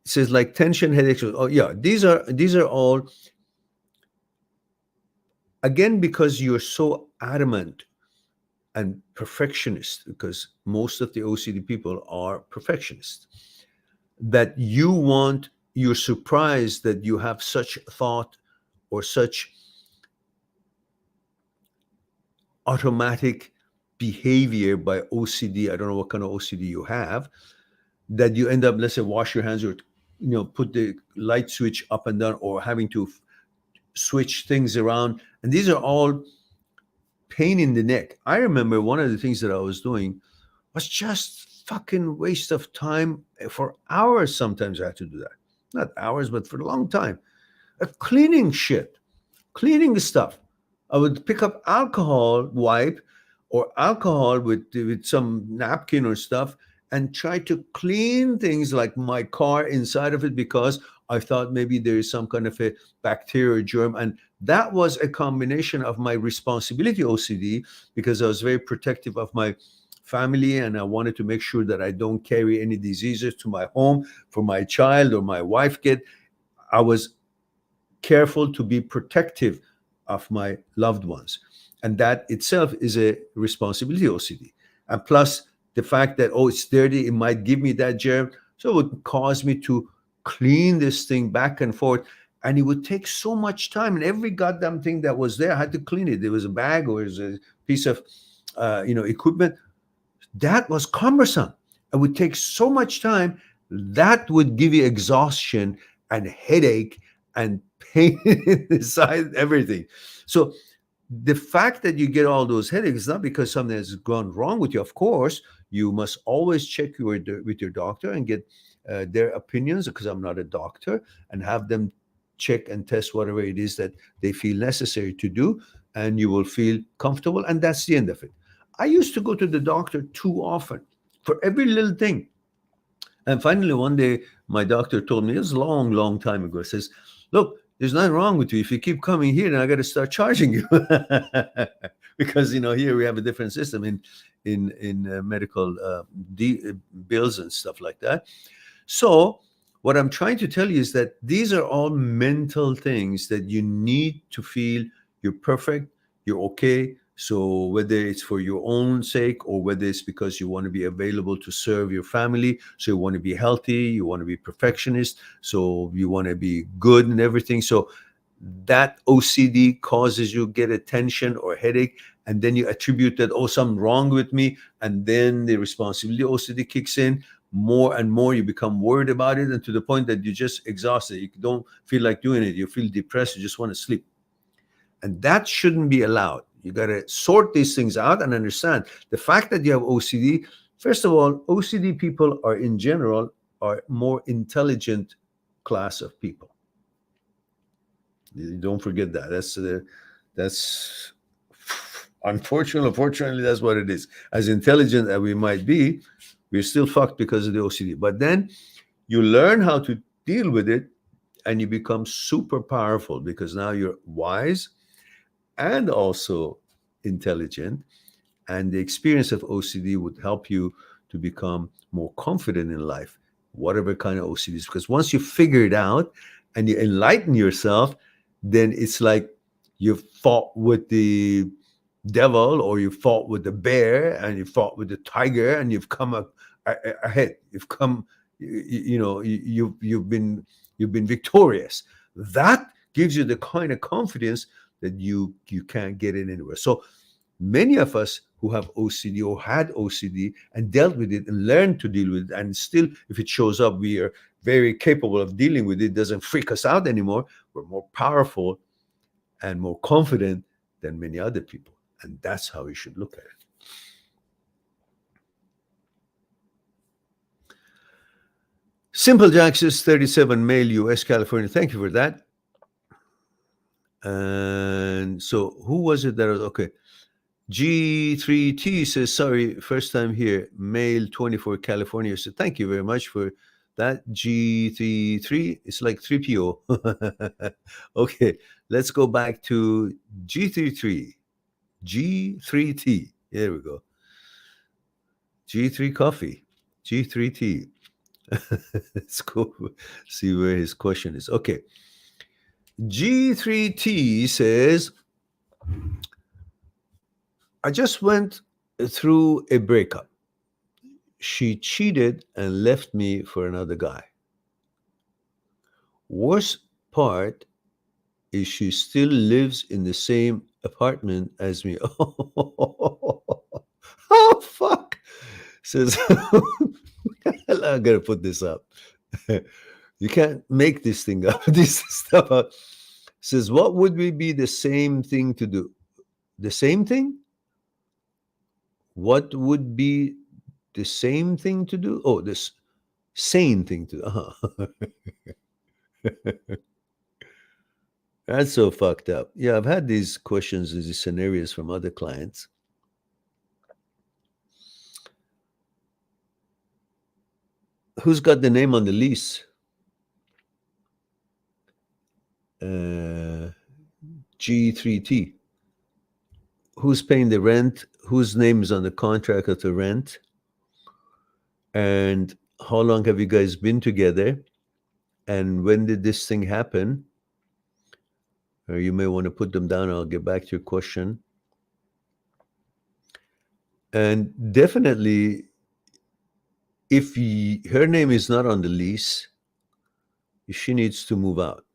it says like tension, headaches. Oh, yeah, these are all, again, because you're so adamant and perfectionist, because most of the OCD people are perfectionists, that you're surprised that you have such thought or such automatic behavior by OCD. I don't know what kind of OCD you have, that you end up, let's say, wash your hands, or put the light switch up and down, or having to switch things around. And these are all pain in the neck. I remember one of the things that I was doing was just fucking waste of time. For hours sometimes I had to do that. Not hours, but for a long time. Cleaning shit, cleaning stuff. I would pick up alcohol wipe or alcohol with some napkin or stuff and try to clean things like my car inside of it, because I thought maybe there is some kind of a bacteria or germ. And that was a combination of my responsibility OCD, because I was very protective of my family and I wanted to make sure that I don't carry any diseases to my home for my child or my wife get. I was careful to be protective of my loved ones. And that itself is a responsibility OCD. And plus the fact that, oh, it's dirty, it might give me that germ. So it would cause me to clean this thing back and forth. And it would take so much time. And every goddamn thing that was there, I had to clean it. There was a bag or it was a piece of equipment. That was cumbersome. It would take so much time. That would give you exhaustion and headache and pain inside everything. So the fact that you get all those headaches is not because something has gone wrong with you. Of course, you must always check with your doctor and get their opinions, because I'm not a doctor, and have them check and test whatever it is that they feel necessary to do, and you will feel comfortable, and that's the end of it. I used to go to the doctor too often for every little thing. And finally, one day, my doctor told me, it was a long, long time ago, says, look, there's nothing wrong with you. If you keep coming here, then I got to start charging you. Because, here we have a different system in medical bills and stuff like that. So what I'm trying to tell you is that these are all mental things that you need to feel you're perfect, you're okay. So whether it's for your own sake or whether it's because you want to be available to serve your family, so you want to be healthy, you want to be perfectionist, so you want to be good and everything. So that OCD causes you get a tension or headache, and then you attribute that, oh, something wrong with me, and then the responsibility OCD kicks in. More and more you become worried about it, and to the point that you're just exhausted. You don't feel like doing it. You feel depressed. You just want to sleep. And that shouldn't be allowed. You got to sort these things out and understand the fact that you have OCD. First of all, OCD people are in general are more intelligent class of people. Don't forget that. That's unfortunately that's what it is. As intelligent as we might be, we're still fucked because of the OCD. But then you learn how to deal with it, and you become super powerful, because now you're wise and also intelligent, and the experience of OCD would help you to become more confident in life, whatever kind of OCD is. Because once you figure it out and you enlighten yourself, then it's like you fought with the devil, or you fought with the bear, and you fought with the tiger, and you've come ahead. You've come, you've been victorious. That gives you the kind of confidence that you can't get in anywhere. So many of us who have OCD or had OCD and dealt with it and learned to deal with it, and still, if it shows up, we are very capable of dealing with it. It doesn't freak us out anymore. We're more powerful and more confident than many other people. And that's how we should look at it. Simple Jack says 37, male, US, California. Thank you for that. And so who was it that was okay? G3T says, sorry, first time here, male, 24, California. So thank you very much for That G33 is like 3PO. Okay, let's go back to G33. G3T. There we go. G3 coffee. G3T. Let's go see where his question is. Okay. G3T says, I just went through a breakup. She cheated and left me for another guy. Worst part is she still lives in the same apartment as me. Oh fuck. Says, I gotta put this up. You can't make this thing up, this stuff up. Says, what would we be the same thing to do? The same thing? What would be the same thing to do? Oh, this sane thing to do. Uh-huh. That's so fucked up. Yeah, I've had these questions, these scenarios from other clients. Who's got the name on the lease? G3T. Who's paying the rent? Whose name is on the contract of the rent? And how long have you guys been together? And when did this thing happen? Or you may want to put them down. I'll get back to your question. And definitely, if her name is not on the lease, she needs to move out.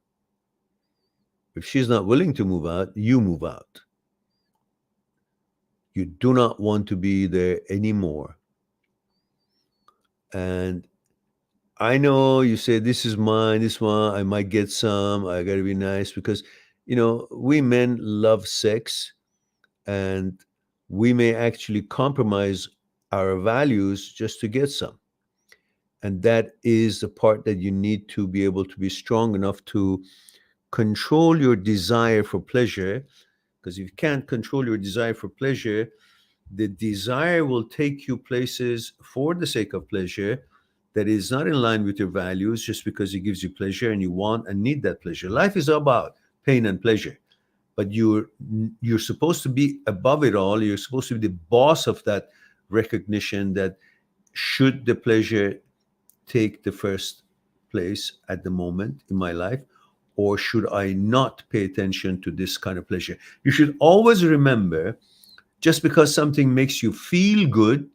If she's not willing to move out, you move out. You do not want to be there anymore. And I know you say, this is mine, this one, I might get some, I got to be nice, because, you know, we men love sex, and we may actually compromise our values just to get some. And that is the part that you need to be able to be strong enough to control your desire for pleasure. Because if you can't control your desire for pleasure, the desire will take you places for the sake of pleasure that is not in line with your values, just because it gives you pleasure and you want and need that pleasure. Life is about pain and pleasure, but you're supposed to be above it all. You're supposed to be the boss of that recognition that should the pleasure take the first place at the moment in my life, or should I not pay attention to this kind of pleasure? You should always remember, just because something makes you feel good,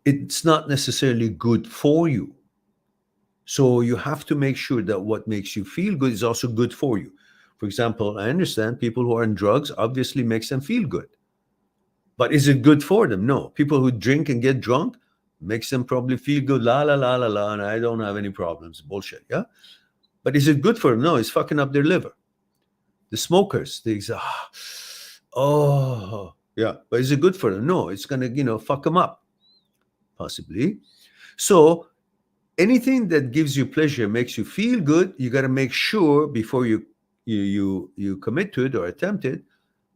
it's not necessarily good for you. So you have to make sure that what makes you feel good is also good for you. For example, I understand people who are on drugs obviously makes them feel good. But is it good for them? No. People who drink and get drunk makes them probably feel good, la, la, la, la, la, and I don't have any problems. Bullshit, yeah? But is it good for them? No, it's fucking up their liver. The smokers, they say, oh, yeah. But is it good for them? No, it's going to, fuck them up, possibly. So anything that gives you pleasure, makes you feel good, you got to make sure before you commit to it or attempt it,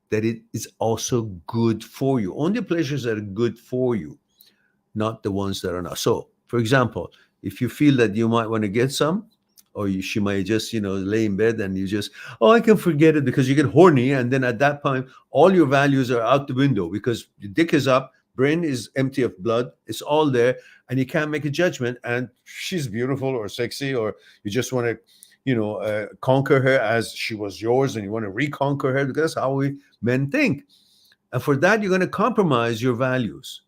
that it is also good for you. Only pleasures that are good for you, not the ones that are not. So, for example, if you feel that you might want to get some, or she might just, lay in bed and you just, I can forget it, because you get horny. And then at that point, all your values are out the window, because your dick is up, brain is empty of blood, it's all there, and you can't make a judgment. And she's beautiful or sexy, or you just want to, conquer her as she was yours, and you want to reconquer her, because that's how we men think. And for that, you're going to compromise your values.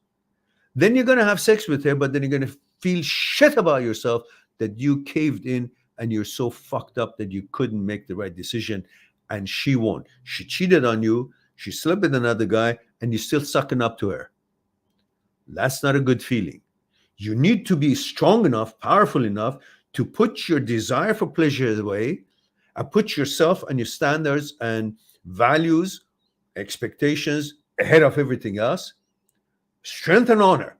Then you're going to have sex with her, but then you're going to feel shit about yourself that you caved in and you're so fucked up that you couldn't make the right decision, and she won't. She cheated on you, she slept with another guy, and you're still sucking up to her. That's not a good feeling. You need to be strong enough, powerful enough to put your desire for pleasure away and put yourself and your standards and values, expectations ahead of everything else. Strength and honor.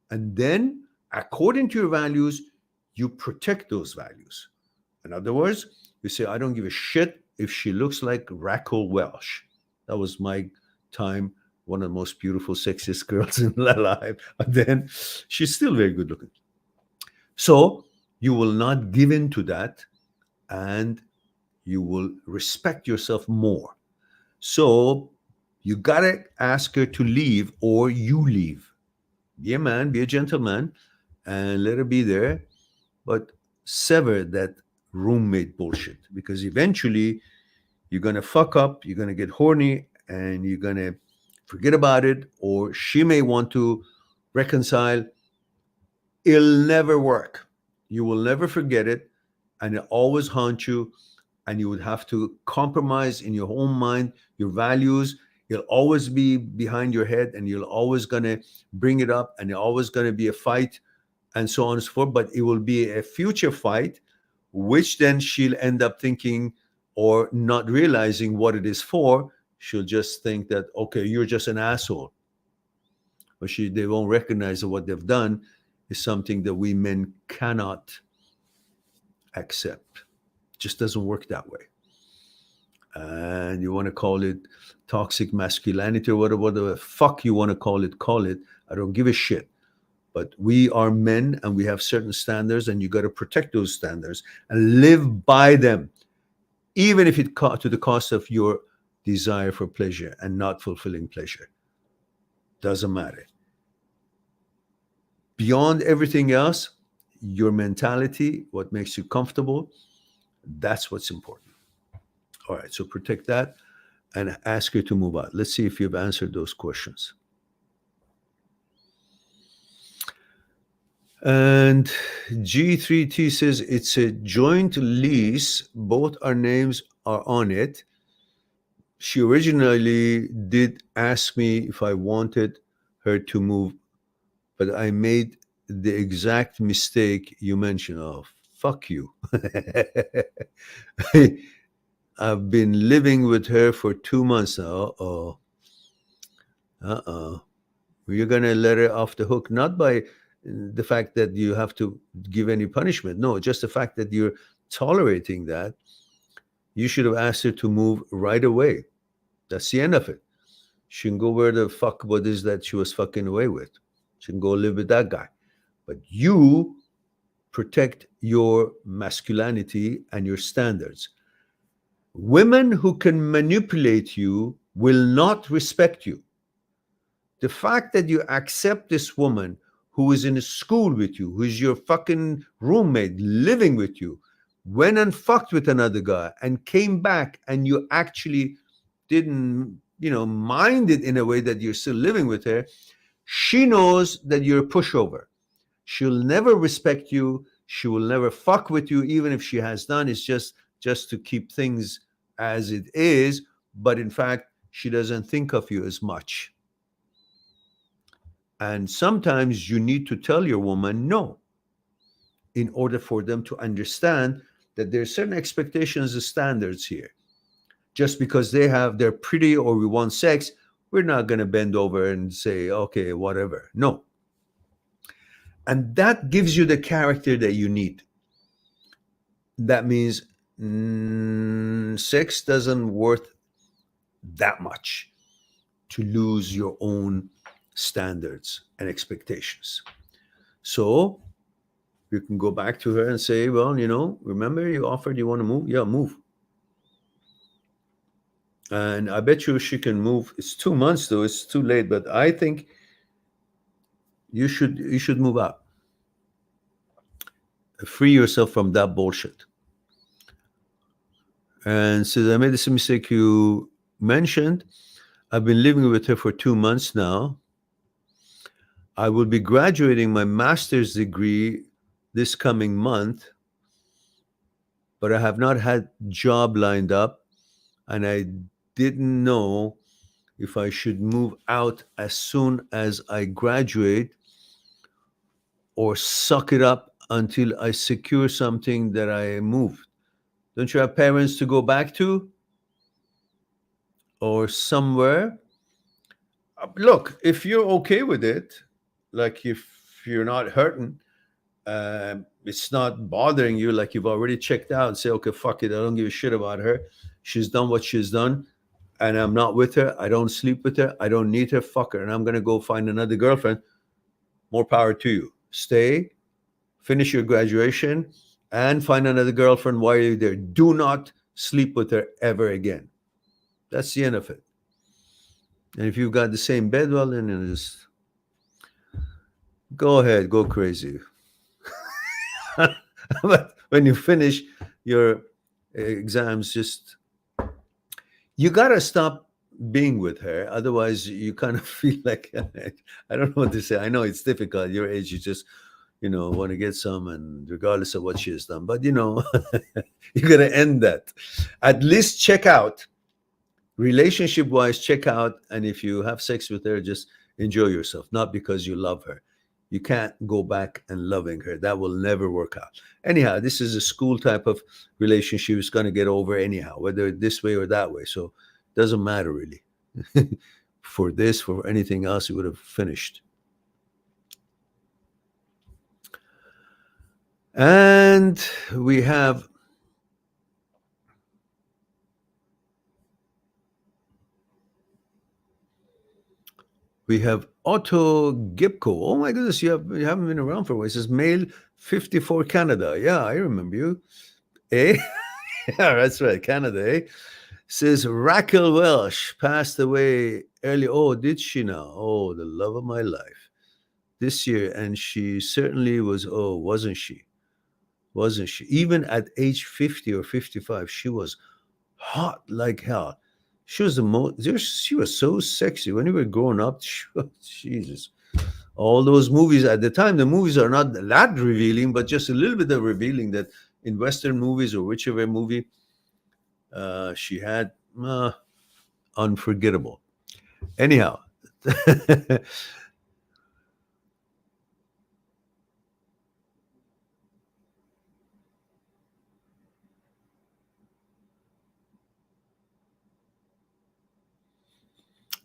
And then, according to your values, you protect those values. In other words, you say, I don't give a shit if she looks like Raquel Welch. That was my time, one of the most beautiful, sexiest girls in my life. And then she's still very good looking. So you will not give in to that, and you will respect yourself more. So you gotta ask her to leave, or you leave. Be a man, be a gentleman, and let her be there. But sever that roommate bullshit, because eventually you're gonna fuck up, you're gonna get horny, and you're gonna forget about it, or she may want to reconcile. It'll never work. You will never forget it, and it always haunt you, and you would have to compromise in your own mind, your values. It'll always be behind your head, and you're always gonna bring it up, and it's always gonna be a fight, and so on and so forth. But it will be a future fight, which then she'll end up thinking or not realizing what it is for. She'll just think that, okay, you're just an asshole. But they won't recognize that what they've done is something that we men cannot accept. It just doesn't work that way. And you want to call it toxic masculinity or whatever the fuck you want to call it. I don't give a shit. But we are men, and we have certain standards, and you got to protect those standards and live by them, even if it to the cost of your desire for pleasure and not fulfilling pleasure. Doesn't matter. Beyond everything else, your mentality, what makes you comfortable, that's what's important. All right, so protect that and ask her to move out. Let's see if you've answered those questions. And G3T says it's a joint lease. Both our names are on it. She originally did ask me if I wanted her to move, but I made the exact mistake you mentioned. Oh, fuck you. I've been living with her for 2 months now. You're going to let her off the hook, not by the fact that you have to give any punishment. No, just the fact that you're tolerating that. You should have asked her to move right away. That's the end of it. She can go where the fuck what is that she was fucking away with. She can go live with that guy. But you protect your masculinity and your standards. Women who can manipulate you will not respect you. The fact that you accept this woman who is in a school with you, who is your fucking roommate, living with you, went and fucked with another guy and came back, and you actually didn't, mind it in a way that you're still living with her, she knows that you're a pushover. She'll never respect you. She will never fuck with you, even if she has done. It's just to keep things as it is. But in fact, she doesn't think of you as much. And sometimes you need to tell your woman no, in order for them to understand that there are certain expectations and standards here. Just because they're pretty or we want sex, we're not going to bend over and say, okay, whatever. No. And that gives you the character that you need. That means sex doesn't worth that much to lose your own standards and expectations. So you can go back to her and say, well, remember you offered you want to move? Yeah, move. And I bet you she can move. It's 2 months though. It's too late, but I think you should move out. Free yourself from that bullshit. And since I made this mistake you mentioned, I've been living with her for 2 months now. I will be graduating my master's degree this coming month, but I have not had a job lined up, and I didn't know if I should move out as soon as I graduate or suck it up until I secure something that I move. Don't you have parents to go back to or somewhere? Look, if you're okay with it, like if you're not hurting, it's not bothering you, like you've already checked out and say, okay, fuck it, I don't give a shit about her. She's done what she's done, and I'm not with her. I don't sleep with her. I don't need her. Fuck her. And I'm going to go find another girlfriend. More power to you. Stay, finish your graduation, and find another girlfriend while you're there. Do not sleep with her ever again. That's the end of it. And if you've got the same bed, well, then just go ahead, go crazy. But when you finish your exams, just, you got to stop being with her. Otherwise, you kind of feel like, I don't know what to say. I know it's difficult. Your age, you just, want to get some, and regardless of what she has done. But, you got to end that. At least check out. Relationship-wise, check out. And if you have sex with her, just enjoy yourself. Not because you love her. You can't go back and loving her. That will never work out. Anyhow, this is a school type of relationship. It's going to get over anyhow, whether this way or that way. So it doesn't matter really. For this, for anything else, it would have finished. And we have Otto Gipko. Oh my goodness, you haven't been around for a while. It says male 54 Canada. Yeah, I remember you. Eh? Yeah, that's right, Canada, eh? Says Raquel Welsh passed away early. Oh, did she now? Oh, the love of my life. This year, and she certainly was, wasn't she? Wasn't she? Even at age 50 or 55, she was hot like hell. She was she was so sexy. When we were growing up, Jesus. All those movies, at the time, the movies are not that revealing, but just a little bit of revealing that in Western movies or whichever movie she had, unforgettable. Anyhow.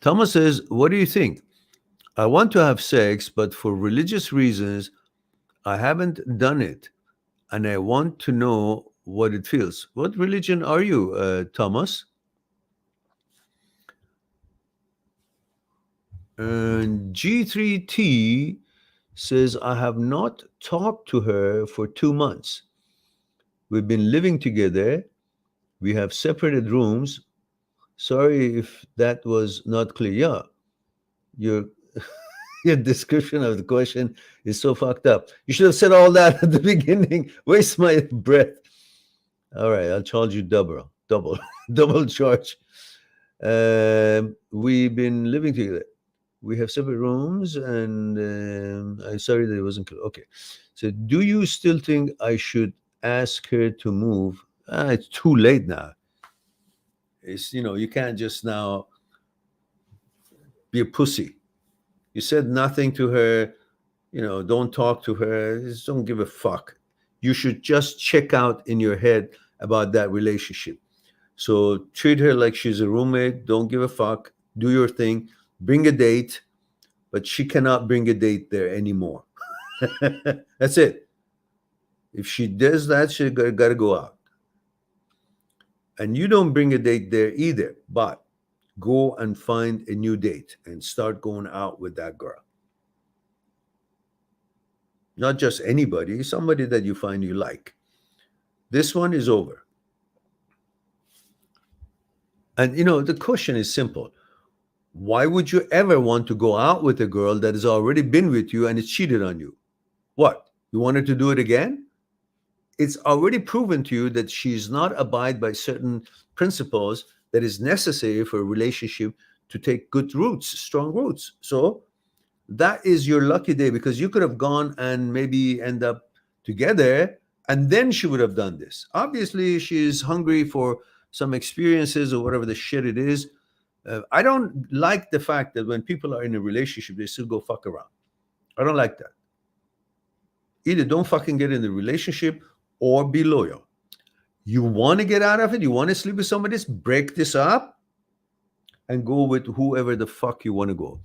Thomas says, what do you think? I want to have sex, but for religious reasons, I haven't done it. And I want to know what it feels. What religion are you, Thomas? And G3T says, I have not talked to her for 2 months. We've been living together. We have separated rooms. Sorry if that was not clear. Yeah, your description of the question is so fucked up. You should have said all that at the beginning. Waste my breath. All right, I'll charge you double charge. We've been living together. We have separate rooms, and I'm sorry that it wasn't clear. Okay, so do you still think I should ask her to move? It's too late now. It's, you can't just now be a pussy. You said nothing to her, don't talk to her, just don't give a fuck. You should just check out in your head about that relationship. So treat her like she's a roommate, don't give a fuck, do your thing, bring a date, but she cannot bring a date there anymore. That's it. If she does that, she got to go out. And you don't bring a date there either, but go and find a new date and start going out with that girl. Not just anybody, somebody that you find you like. This one is over. And, the question is simple. Why would you ever want to go out with a girl that has already been with you and has cheated on you? What? You wanted to do it again? It's already proven to you that she's not abide by certain principles that is necessary for a relationship to take good roots, strong roots. So that is your lucky day, because you could have gone and maybe end up together, and then she would have done this. Obviously, she's hungry for some experiences or whatever the shit it is. I don't like the fact that when people are in a relationship, they still go fuck around. I don't like that. Either don't fucking get in the relationship or be loyal. You want to get out of it? You want to sleep with somebody else? Break this up and go with whoever the fuck you want to go.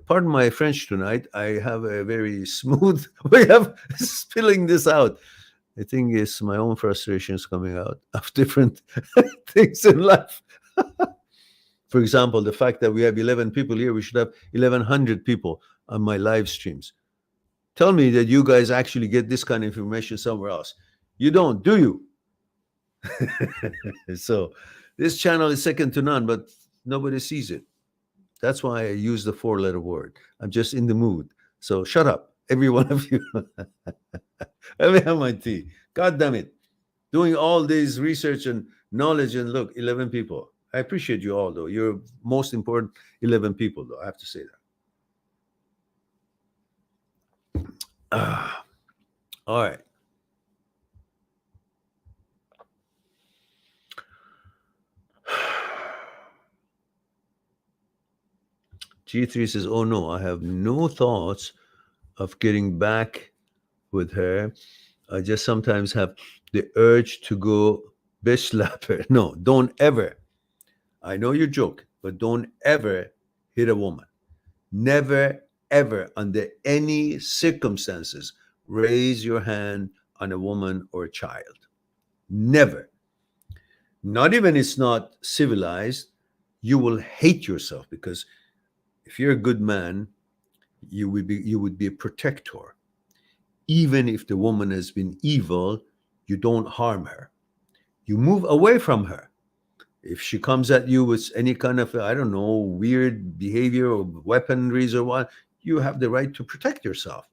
Pardon my French tonight. I have a very smooth way of spilling this out. I think it's my own frustrations coming out of different things in life. For example, the fact that we have 11 people here, we should have 1,100 people on my live streams. tell me that you guys actually get this kind of information somewhere else. You don't, do you? So this channel is second to none, but nobody sees it. That's why I use the 4-letter word. I'm just in the mood. So shut up, every one of you. Let me have my tea. God damn it. Doing all this research and knowledge, and look, 11 people. I appreciate you all, though. You're most important 11 people, though. I have to say that. All right. G3 says, oh no, I have no thoughts of getting back with her. I just sometimes have the urge to go bitch slap her. No, don't ever. I know you joke, but don't ever hit a woman. Never, ever, under any circumstances, raise your hand on a woman or a child. Never. Not even it's not civilized. You will hate yourself, because if you're a good man, you would be a protector. Even if the woman has been evil, you don't harm her. You move away from her. If she comes at you with any kind of, I don't know, weird behavior or weaponries or what, you have the right to protect yourself.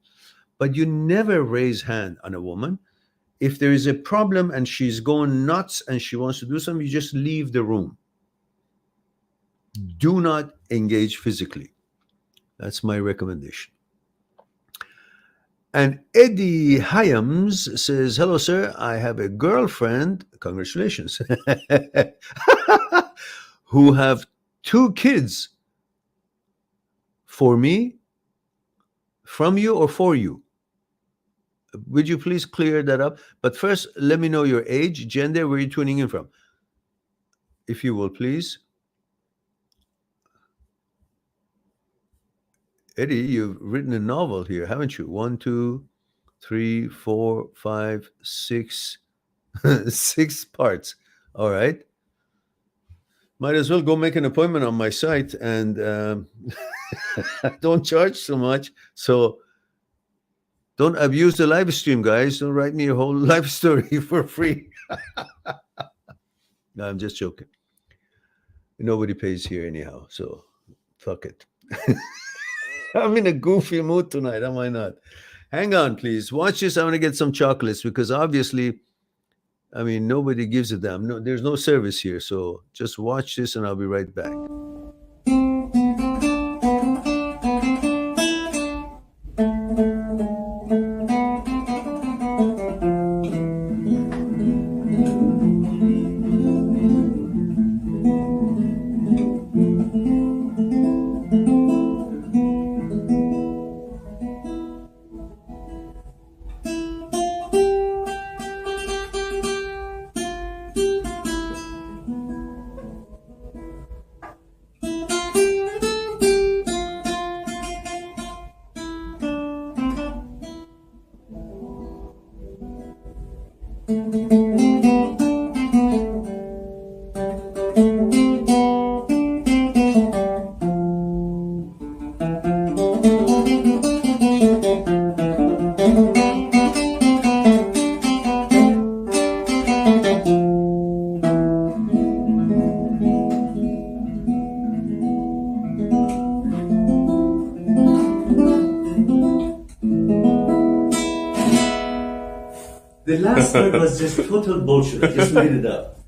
But you never raise hand on a woman. If there is a problem and she's going nuts and she wants to do something, you just leave the room. Do not engage physically. That's my recommendation. And Eddie Hyams says, hello, sir. I have a girlfriend, congratulations, who have 2 kids. For me, from you, or for you? Would you please clear that up? But first, let me know your age, gender, where you're tuning in from. If you will, please. Eddie, you've written a novel here, haven't you? 1, 2, 3, 4, 5, 6, 6 parts. All right. Might as well go make an appointment on my site, and don't charge so much. So don't abuse the live stream, guys. Don't write me a whole life story for free. No, I'm just joking. Nobody pays here anyhow, so fuck it. I'm in a goofy mood tonight, am I not? Hang on, please. Watch this. I want to get some chocolates, because obviously, I mean, nobody gives a damn. No, there's no service here, so just watch this and I'll be right back. The last word was just total bullshit. I just made it up.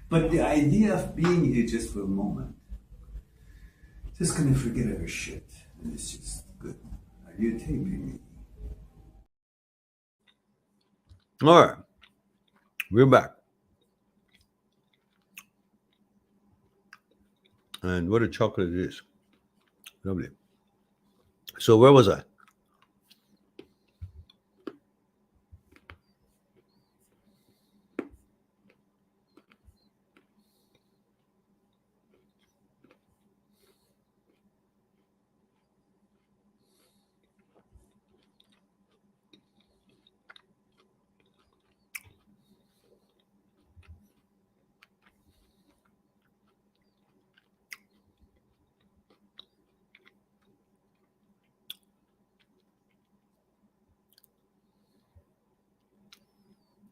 But the idea of being here just for a moment, just gonna forget our shit. And it's just good. Are you taping me? All right. We're back. And what a chocolate it is. Lovely. So where was I?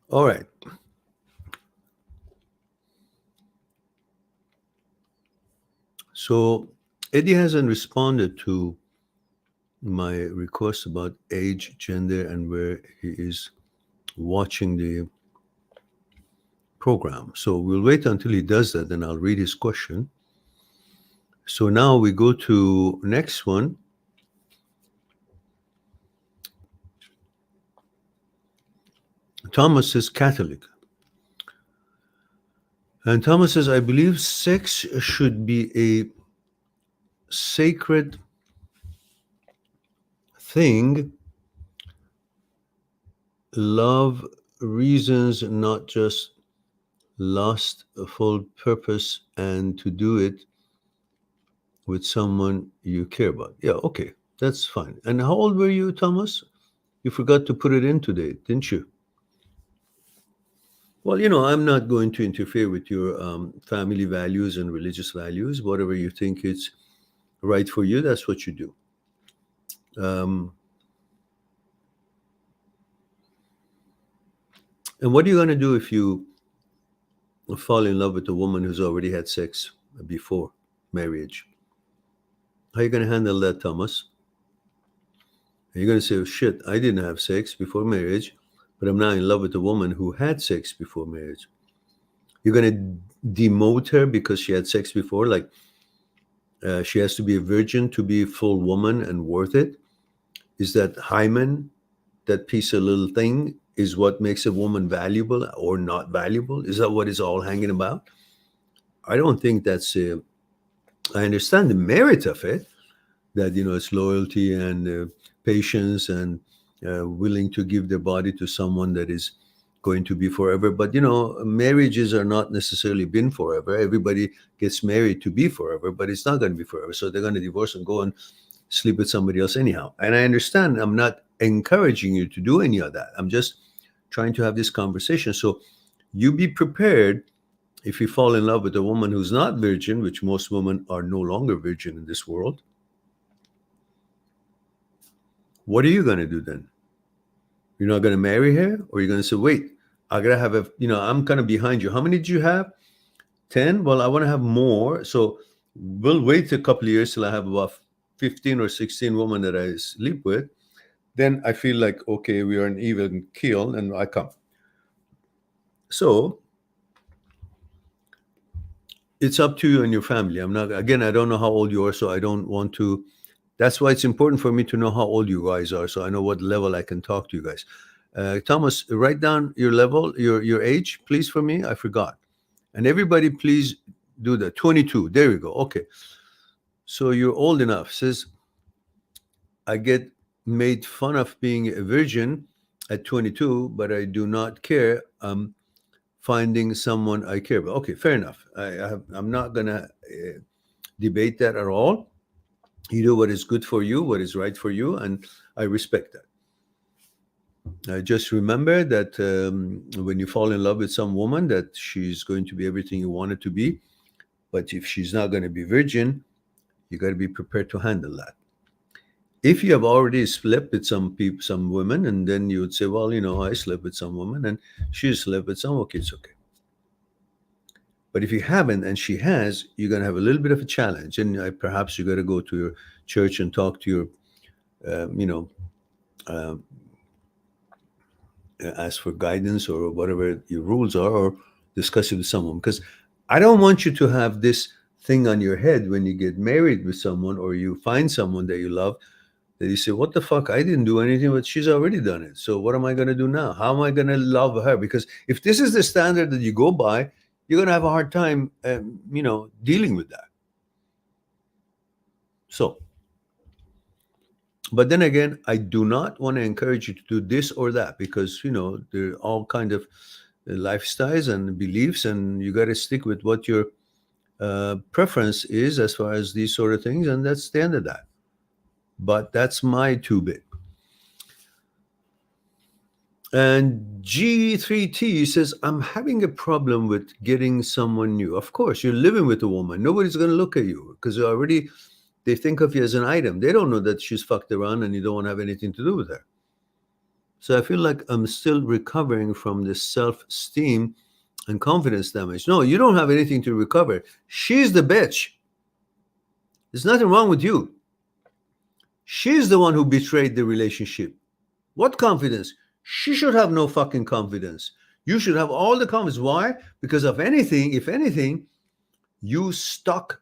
All right. So Eddie hasn't responded to my request about age, gender, and where he is watching the program. So we'll wait until he does that, then I'll read his question. So now we go to next one. Thomas is Catholic. And Thomas says, I believe sex should be a sacred thing. Love, reasons, not just lust, a full purpose, and to do it with someone you care about. Yeah, okay, that's fine. And how old were you, Thomas? You forgot to put it in today, didn't you? Well, I'm not going to interfere with your family values and religious values. Whatever you think is right for you, that's what you do. And what are you going to do if you fall in love with a woman who's already had sex before marriage? How are you going to handle that, Thomas? Are you going to say, oh, shit, I didn't have sex before marriage, but I'm now in love with a woman who had sex before marriage? You're going to demote her because she had sex before, like she has to be a virgin to be a full woman and worth it? Is that hymen, that piece of little thing, is what makes a woman valuable or not valuable? Is that what it's all hanging about? I don't think that's I understand the merit of it, that, it's loyalty and patience and willing to give their body to someone that is going to be forever. But, marriages are not necessarily been forever. Everybody gets married to be forever, but it's not going to be forever. So they're going to divorce and go and sleep with somebody else anyhow. And I understand, I'm not encouraging you to do any of that. I'm just trying to have this conversation. So you be prepared if you fall in love with a woman who's not virgin, which most women are no longer virgin in this world. What are you going to do then? You're not going to marry her? Or you're going to say, wait, I got to have I'm kind of behind you. How many did you have? 10? Well, I want to have more. So we'll wait a couple of years till I have about 15 or 16 women that I sleep with. Then I feel like, okay, we are an even keel, and I come. So it's up to you and your family. I don't know how old you are, so I don't want to. That's why it's important for me to know how old you guys are, so I know what level I can talk to you guys. Thomas, write down your level, your age, please, for me. I forgot. And everybody, please do that. 22. There we go. Okay. So you're old enough. Says, I get made fun of being a virgin at 22, but I do not care. Finding someone I care about. Okay, fair enough. I'm not going to debate that at all. You do what is good for you, what is right for you, and I respect that. Just remember that when you fall in love with some woman, that she's going to be everything you want it to be. But if she's not going to be virgin, you got to be prepared to handle that. If you have already slept with some people, some women, and then you would say, well, I slept with some woman and she slept with some, okay, it's okay. But if you haven't and she has, you're going to have a little bit of a challenge. And perhaps you got to go to your church and talk to your, ask for guidance or whatever your rules are, or discuss it with someone. Because I don't want you to have this thing on your head when you get married with someone or you find someone that you love, that you say, what the fuck, I didn't do anything, but she's already done it. So what am I going to do now? How am I going to love her? Because if this is the standard that you go by, you're going to have a hard time, dealing with that. So, but then again, I do not want to encourage you to do this or that, because, there are all kind of lifestyles and beliefs, and you got to stick with what your preference is as far as these sort of things. And that's the end of that. But that's my 2-bit. And G3T says, I'm having a problem with getting someone new. Of course, you're living with a woman. Nobody's going to look at you because they think of you as an item. They don't know that she's fucked around and you don't want to have anything to do with her. So I feel like I'm still recovering from this self-esteem and confidence damage. No, you don't have anything to recover. She's the bitch. There's nothing wrong with you. She's the one who betrayed the relationship. What confidence? She should have no fucking confidence. You should have all the confidence. Why? Because if anything, you stuck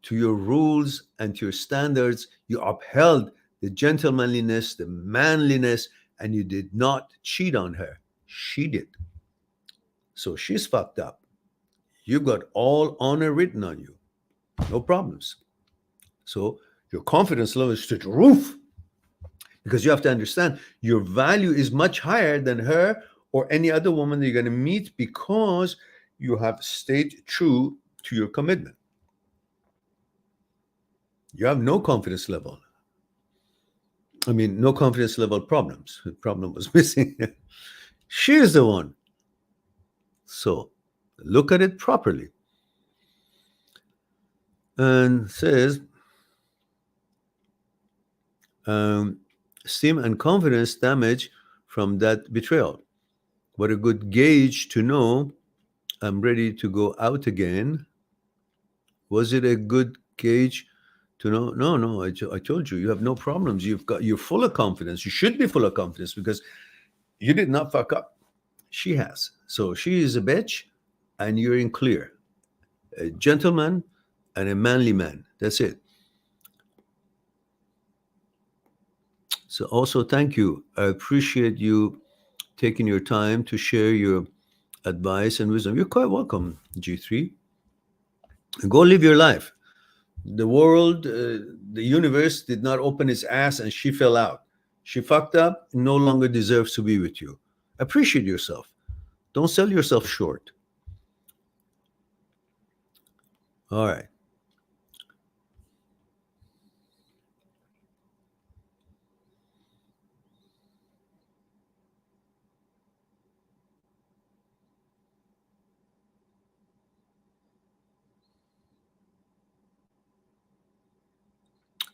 to your rules and to your standards. You upheld the gentlemanliness, the manliness, and you did not cheat on her. She did. So she's fucked up. You've got all honor written on you. No problems. So your confidence level is through the roof. Because you have to understand your value is much higher than her or any other woman that you're going to meet because you have stayed true to your commitment. You have no confidence level. I mean, no confidence level problems. The problem was missing. She is the one. So look at it properly. And says, esteem and confidence damage from that betrayal. What a good gauge to know I'm ready to go out again. Was it a good gauge to know? No, I told you, you have no problems. You're full of confidence. You should be full of confidence because you did not fuck up. She has. So she is a bitch and you're in clear. A gentleman and a manly man. That's it. So also, thank you. I appreciate you taking your time to share your advice and wisdom. You're quite welcome, G3. Go live your life. The world, the universe did not open its ass and she fell out. She fucked up, no longer deserves to be with you. Appreciate yourself. Don't sell yourself short. All right.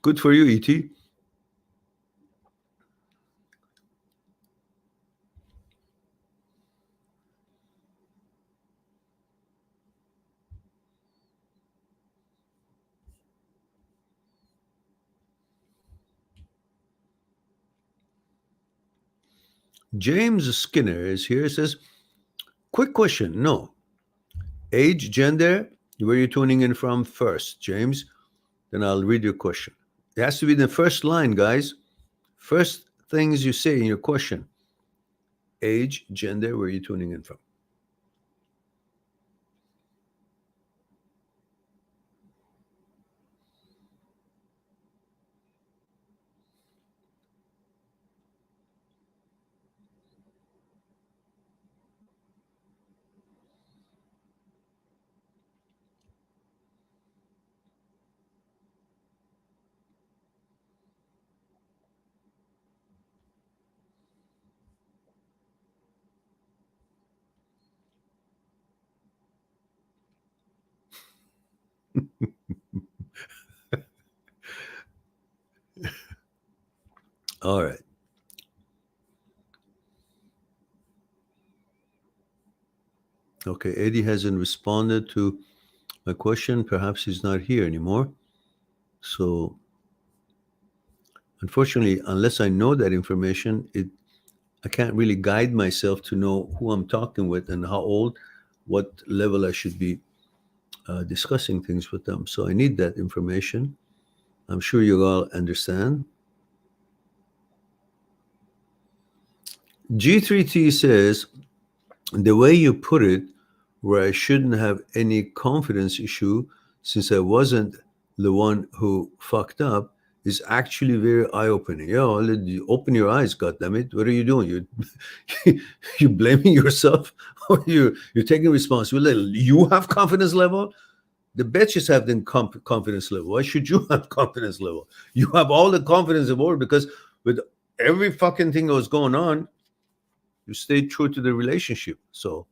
Good for you, E.T. James Skinner is here. Says, quick question. No. Age, gender, where are you tuning in from first, James? Then I'll read your question. It has to be the first line, guys. First things you say in your question. Age, gender, where are you tuning in from? All right. Okay, Eddie hasn't responded to my question. Perhaps he's not here anymore. So, unfortunately, unless I know that information, I can't really guide myself to know who I'm talking with and how old, what level I should be discussing things with them. So I need that information. I'm sure you all understand. G3T says, the way you put it, where I shouldn't have any confidence issue since I wasn't the one who fucked up, is actually very eye-opening. Yo, you open your eyes, goddammit. What are you doing? You blaming yourself or you're taking responsibility? You have confidence level? The bitches have the confidence level. Why should you have confidence level? You have all the confidence in the world because with every fucking thing that was going on, you stayed true to the relationship. So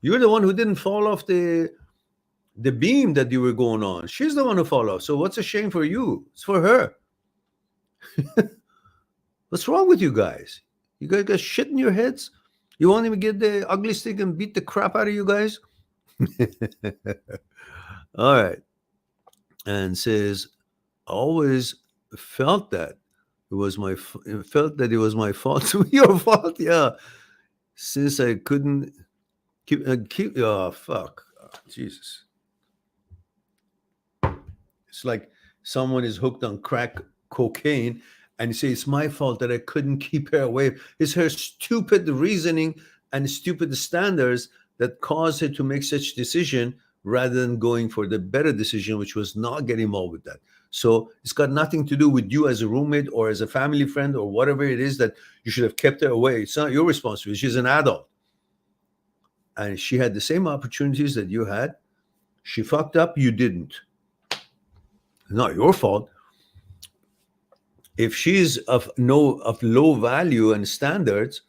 you're the one who didn't fall off the beam that you were going on. She's the one who fell off. So what's a shame for you? It's for her. What's wrong with you guys? You guys got shit in your heads? You won't even get the ugly stick and beat the crap out of you guys? All right. And says, I always felt that it was my felt that it was my fault. Your fault, yeah. Since I couldn't keep oh fuck, oh, Jesus. It's like someone is hooked on crack cocaine and you say it's my fault that I couldn't keep her away. It's her stupid reasoning and stupid standards that caused her to make such decision rather than going for the better decision, which was not getting involved with that. So it's got nothing to do with you as a roommate or as a family friend or whatever it is that you should have kept her away. It's not your responsibility. She's an adult. And she had the same opportunities that you had. She fucked up, you didn't. Not your fault. If she's of low value and standards,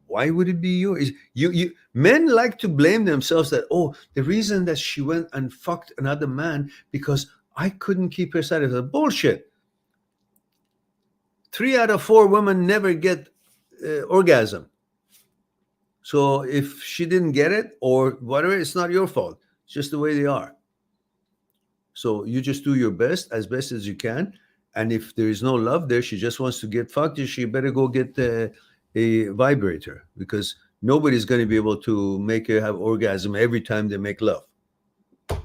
why would it be you? Men like to blame themselves that, oh, the reason that she went and fucked another man because I couldn't keep her satisfied. Bullshit. 3 out of 4 women never get orgasm. So if she didn't get it or whatever, it's not your fault. It's just the way they are. So you just do your best as you can. And if there is no love there, she just wants to get fucked, she better go get a vibrator, because nobody's going to be able to make her have orgasm every time they make love.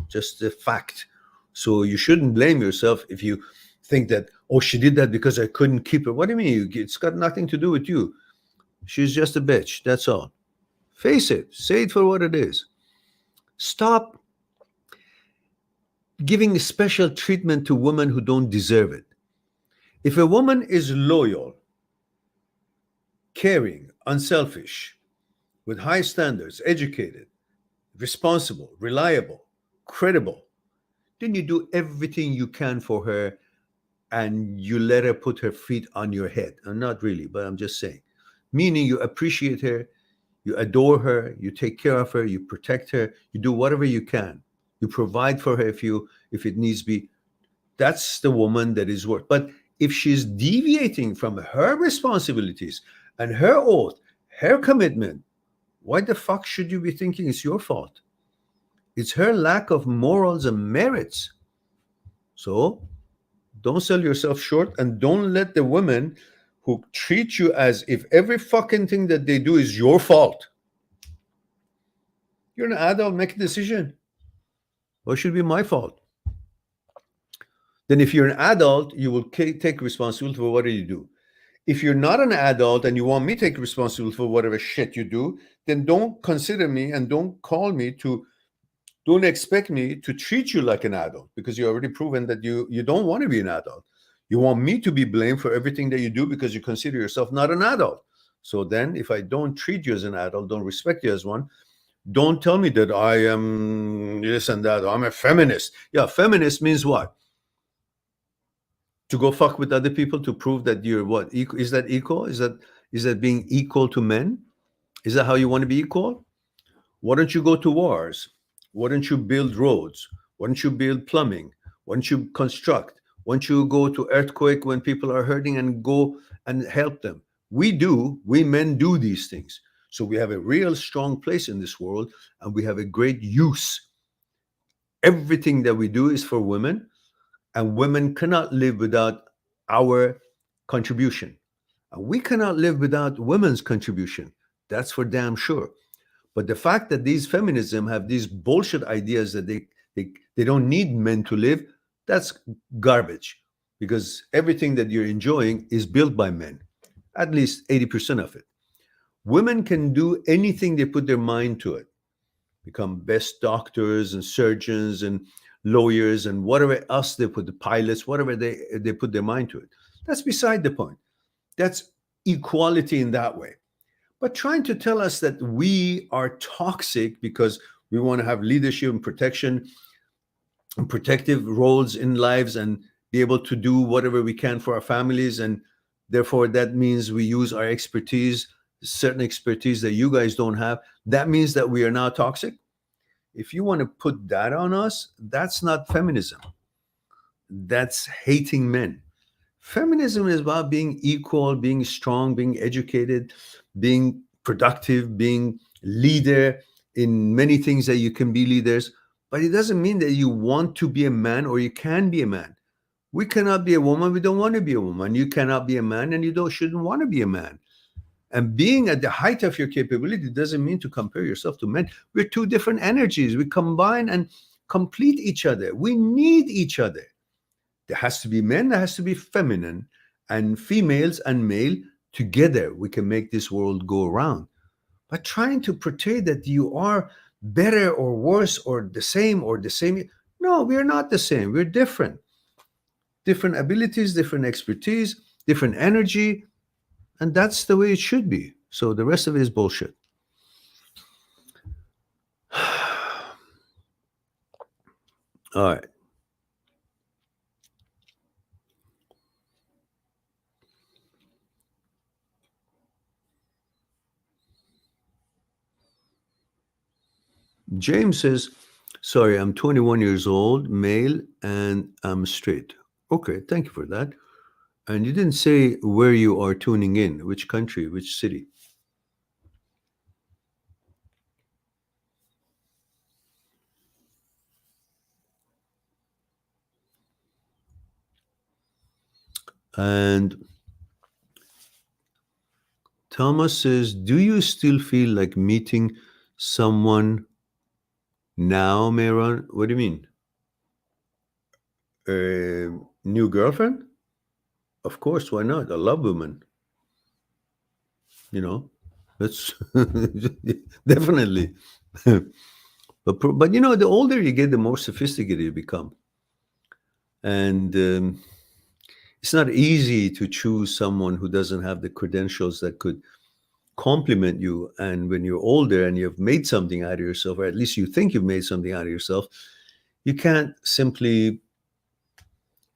Just a fact. So you shouldn't blame yourself if you think that, oh, she did that because I couldn't keep her. What do you mean? It's got nothing to do with you. She's just a bitch. That's all. Face it. Say it for what it is. Stop giving special treatment to women who don't deserve it. If a woman is loyal, caring, unselfish, with high standards, educated, responsible, reliable, credible, then you do everything you can for her and you let her put her feet on your head. And not really, but I'm just saying. Meaning you appreciate her, you adore her, you take care of her, you protect her, you do whatever you can. You provide for her if it needs be. That's the woman that is worth. But if she's deviating from her responsibilities and her oath, her commitment, why the fuck should you be thinking it's your fault? It's her lack of morals and merits. So don't sell yourself short, and don't let the women who treat you as if every fucking thing that they do is your fault. You're an adult, make a decision. Why should it be my fault? Then if you're an adult, you will take responsibility for whatever you do. If you're not an adult and you want me to take responsibility for whatever shit you do, then don't consider me and don't expect me to treat you like an adult, because you've already proven that you don't want to be an adult. You want me to be blamed for everything that you do because you consider yourself not an adult. So then if I don't treat you as an adult, don't respect you as one, don't tell me that I am this and that, or I'm a feminist. Yeah, feminist means what? To go fuck with other people to prove that you're what? Equal? Is that equal? Is that being equal to men? Is that how you want to be equal? Why don't you go to wars? Why don't you build roads? Why don't you build plumbing? Why don't you construct? Why don't you go to earthquake when people are hurting and go and help them? We men do these things. So we have a real strong place in this world, and we have a great use. Everything that we do is for women, and women cannot live without our contribution. And we cannot live without women's contribution. That's for damn sure. But the fact that these feminism have these bullshit ideas that they don't need men to live, that's garbage, because everything that you're enjoying is built by men, at least 80% of it. Women can do anything they put their mind to it, become best doctors and surgeons and lawyers and whatever else they put, the pilots, whatever they put their mind to it. That's beside the point. That's equality in that way. But trying to tell us that we are toxic because we want to have leadership and protection and protective roles in lives and be able to do whatever we can for our families, and therefore that means we use our expertise, certain expertise that you guys don't have, that means that we are now toxic? If you want to put that on us, that's not feminism. That's hating men. Feminism is about being equal, being strong, being educated, being productive, being leader in many things that you can be leaders. But it doesn't mean that you want to be a man or you can be a man. We cannot be a woman. We don't want to be a woman. You cannot be a man, and you shouldn't want to be a man. And being at the height of your capability doesn't mean to compare yourself to men. We're two different energies. We combine and complete each other. We need each other. There has to be men, there has to be feminine, and females and male together. We can make this world go around. But trying to portray that you are better or worse or the same, no, we're not the same. We're different. Different abilities, different expertise, different energy. And that's the way it should be. So the rest of it is bullshit. All right. James says, sorry, I'm 21 years old, male, and I'm straight. Okay, thank you for that. And you didn't say where you are tuning in, which country, which city. And Thomas says, do you still feel like meeting someone now, Mehran? What do you mean? A new girlfriend? Of course, why not? I love women. You know, that's definitely. But you know, the older you get, the more sophisticated you become. And it's not easy to choose someone who doesn't have the credentials that could complement you. And when you're older and you've made something out of yourself, or at least you think you've made something out of yourself, you can't simply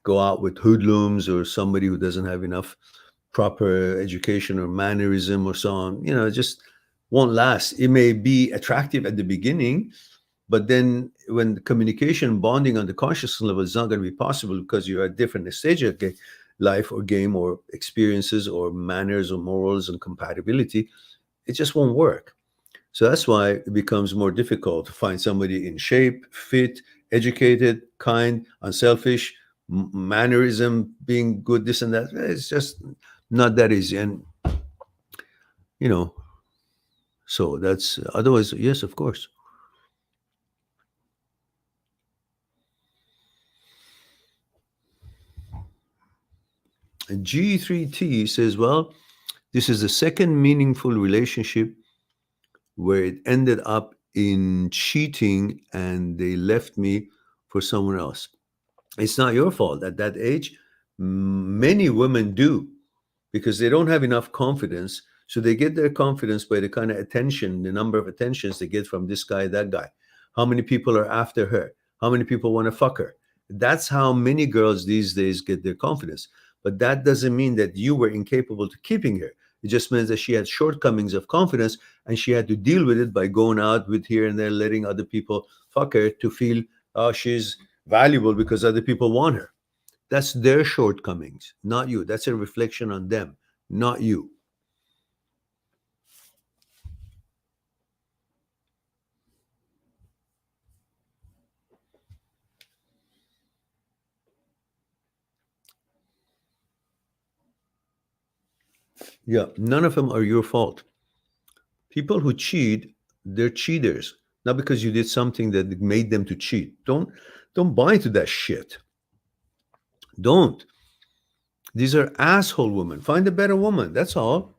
go out with hoodlums or somebody who doesn't have enough proper education or mannerism or so on. You know, it just won't last. It may be attractive at the beginning, but then when the communication bonding on the consciousness level is not going to be possible because you're at different stage of life or game or experiences or manners or morals and compatibility, it just won't work. So that's why it becomes more difficult to find somebody in shape, fit, educated, kind, unselfish, mannerism, being good, this and that. It's just not that easy. And, you know, so that's, otherwise, yes, of course. G3T says, well, this is the second meaningful relationship where it ended up in cheating and they left me for someone else. It's not your fault. At that age, many women do, because they don't have enough confidence. So they get their confidence by the kind of attention, the number of attentions they get from this guy, that guy. How many people are after her? How many people want to fuck her? That's how many girls these days get their confidence. But that doesn't mean that you were incapable to keeping her. It just means that she had shortcomings of confidence and she had to deal with it by going out with here and there, letting other people fuck her to feel, oh, she's valuable because other people want her. That's their shortcomings, not you. That's a reflection on them, not you. Yeah, none of them are your fault. People who cheat, they're cheaters, not because you did something that made them to cheat. Don't buy into that shit. Don't. These are asshole women. Find a better woman. That's all.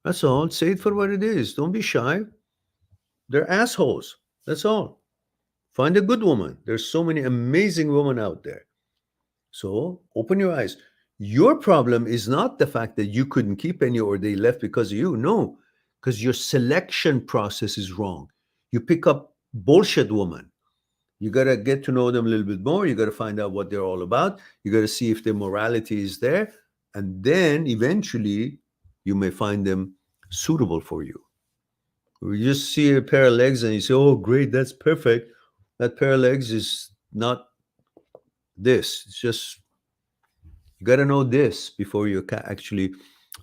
That's all. Say it for what it is. Don't be shy. They're assholes. That's all. Find a good woman. There's so many amazing women out there. So open your eyes. Your problem is not the fact that you couldn't keep any or they left because of you. No, because your selection process is wrong. You pick up bullshit woman. You got to get to know them a little bit more. You got to find out what they're all about. You got to see if their morality is there. And then eventually you may find them suitable for you. You just see a pair of legs and you say, oh, great, that's perfect. That pair of legs is not this. It's just You got to know this before you actually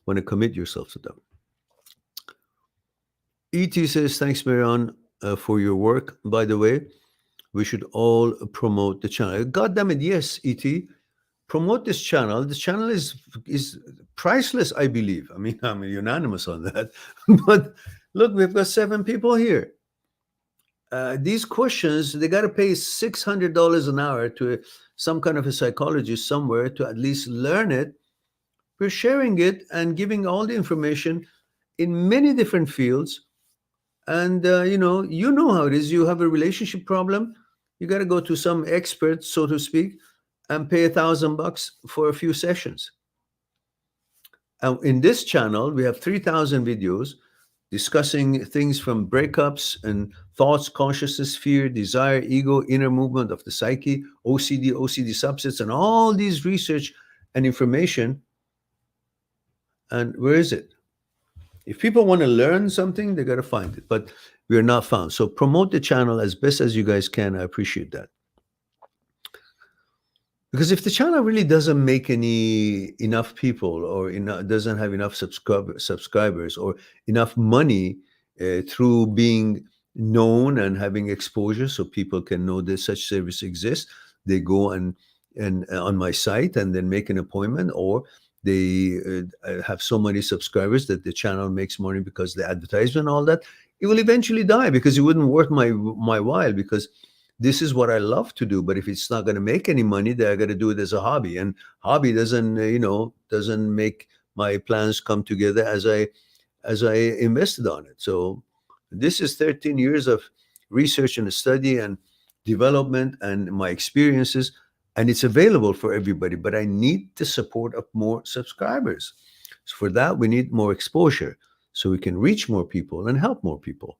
want to commit yourself to them. E.T. says, thanks, Marion, for your work. By the way, we should all promote the channel. God damn it, yes, E.T. Promote this channel. This channel is priceless, I believe. I mean, I'm unanimous on that. But look, we've got 7 people here. These questions, they got to pay $600 an hour to some kind of a psychologist somewhere to at least learn it. We're sharing it and giving all the information in many different fields. And, you know how it is. You have a relationship problem. You got to go to some expert, so to speak, and pay $1,000 for a few sessions. And in this channel, we have 3,000 videos discussing things from breakups and thoughts, consciousness, fear, desire, ego, inner movement of the psyche, OCD subsets, and all these research and information. And where is it? If people want to learn something, they got to find it, but we're not found. So promote the channel as best as you guys can. I appreciate that. Because if the channel really doesn't make enough people or doesn't have enough subscribers or enough money through being known and having exposure so people can know that such service exists, they go and on my site and then make an appointment, or they have so many subscribers that the channel makes money because the advertisement and all that, it will eventually die because it wouldn't worth my while, because this is what I love to do. But if it's not going to make any money, then I got to do it as a hobby. And hobby doesn't make my plans come together as I invested on it. So this is 13 years of research and study and development and my experiences, and it's available for everybody. But I need the support of more subscribers. So for that, we need more exposure so we can reach more people and help more people.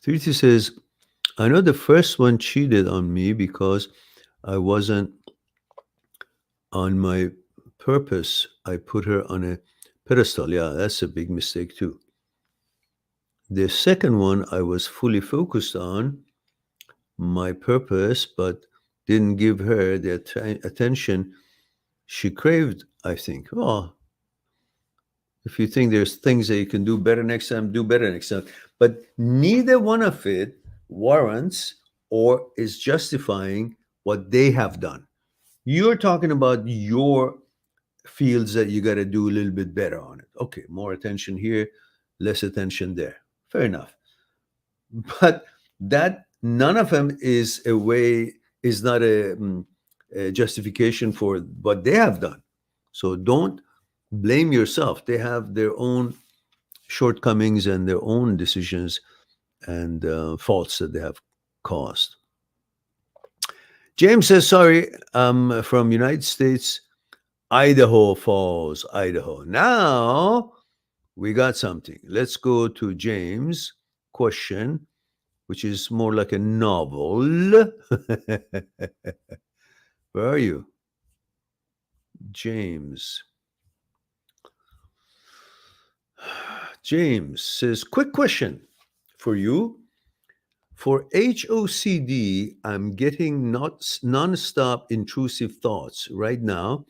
Triti says, I know the first one cheated on me because I wasn't on my purpose. I put her on a pedestal. Yeah, that's a big mistake too. The second one, I was fully focused on my purpose, but didn't give her the attention she craved, I think. Oh, if you think there's things that you can do better next time, do better next time. But neither one of it warrants or is justifying what they have done. You're talking about your fields that you got to do a little bit better on it. Okay, more attention here, less attention there. Fair enough. But that none of them is not a justification for what they have done. So don't blame yourself. They have their own shortcomings and their own decisions and faults that they have caused. James says, sorry, I'm from United States, Idaho Falls, Idaho. Now we got something. Let's go to James' question, which is more like a novel. Where are you? James. James says, quick question for you. For HOCD, I'm getting non-stop intrusive thoughts right now.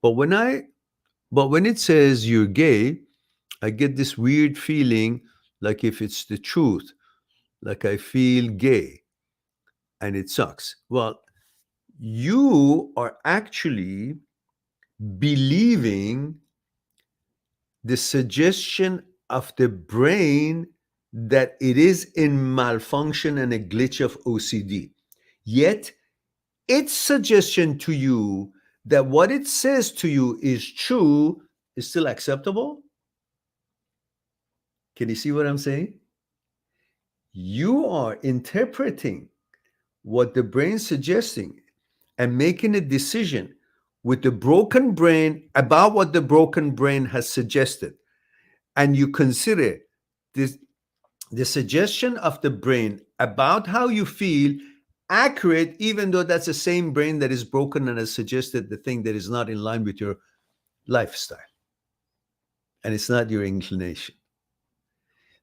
But when it says you're gay, I get this weird feeling like if it's the truth, like I feel gay, and it sucks. Well, you are actually believing the suggestion of the brain that it is in malfunction and a glitch of OCD. Yet, its suggestion to you that what it says to you is true is still acceptable? Can you see what I'm saying? You are interpreting what the brain's suggesting and making a decision with the broken brain about what the broken brain has suggested. And you consider the suggestion of the brain about how you feel accurate, even though that's the same brain that is broken and has suggested the thing that is not in line with your lifestyle. And it's not your inclination.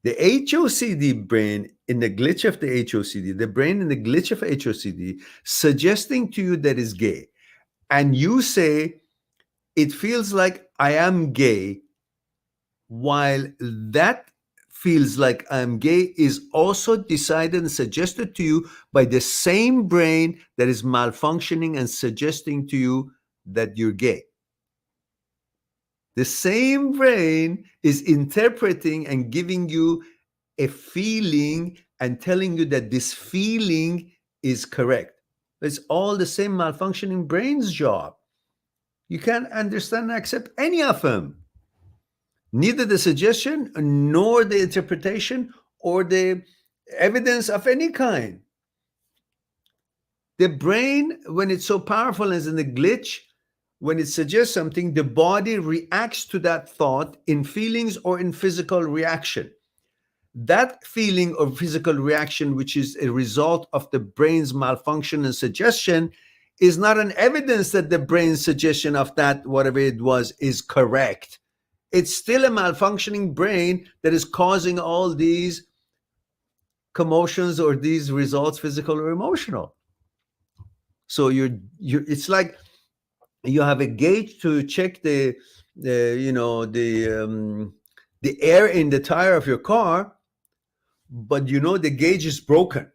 The HOCD brain, in the glitch of the HOCD, the brain in the glitch of HOCD, suggesting to you that is gay. And you say, it feels like I am gay, while that feels like I'm gay is also decided and suggested to you by the same brain that is malfunctioning and suggesting to you that you're gay. The same brain is interpreting and giving you a feeling and telling you that this feeling is correct. It's all the same malfunctioning brain's job. You can't understand and accept any of them. Neither the suggestion, nor the interpretation, or the evidence of any kind. The brain, when it's so powerful as in the glitch, when it suggests something, the body reacts to that thought in feelings or in physical reaction. That feeling or physical reaction, which is a result of the brain's malfunction and suggestion, is not an evidence that the brain's suggestion of that, whatever it was, is correct. It's still a malfunctioning brain that is causing all these commotions or these results, physical or emotional. So it's like you have a gauge to check the air in the tire of your car, but the gauge is broken.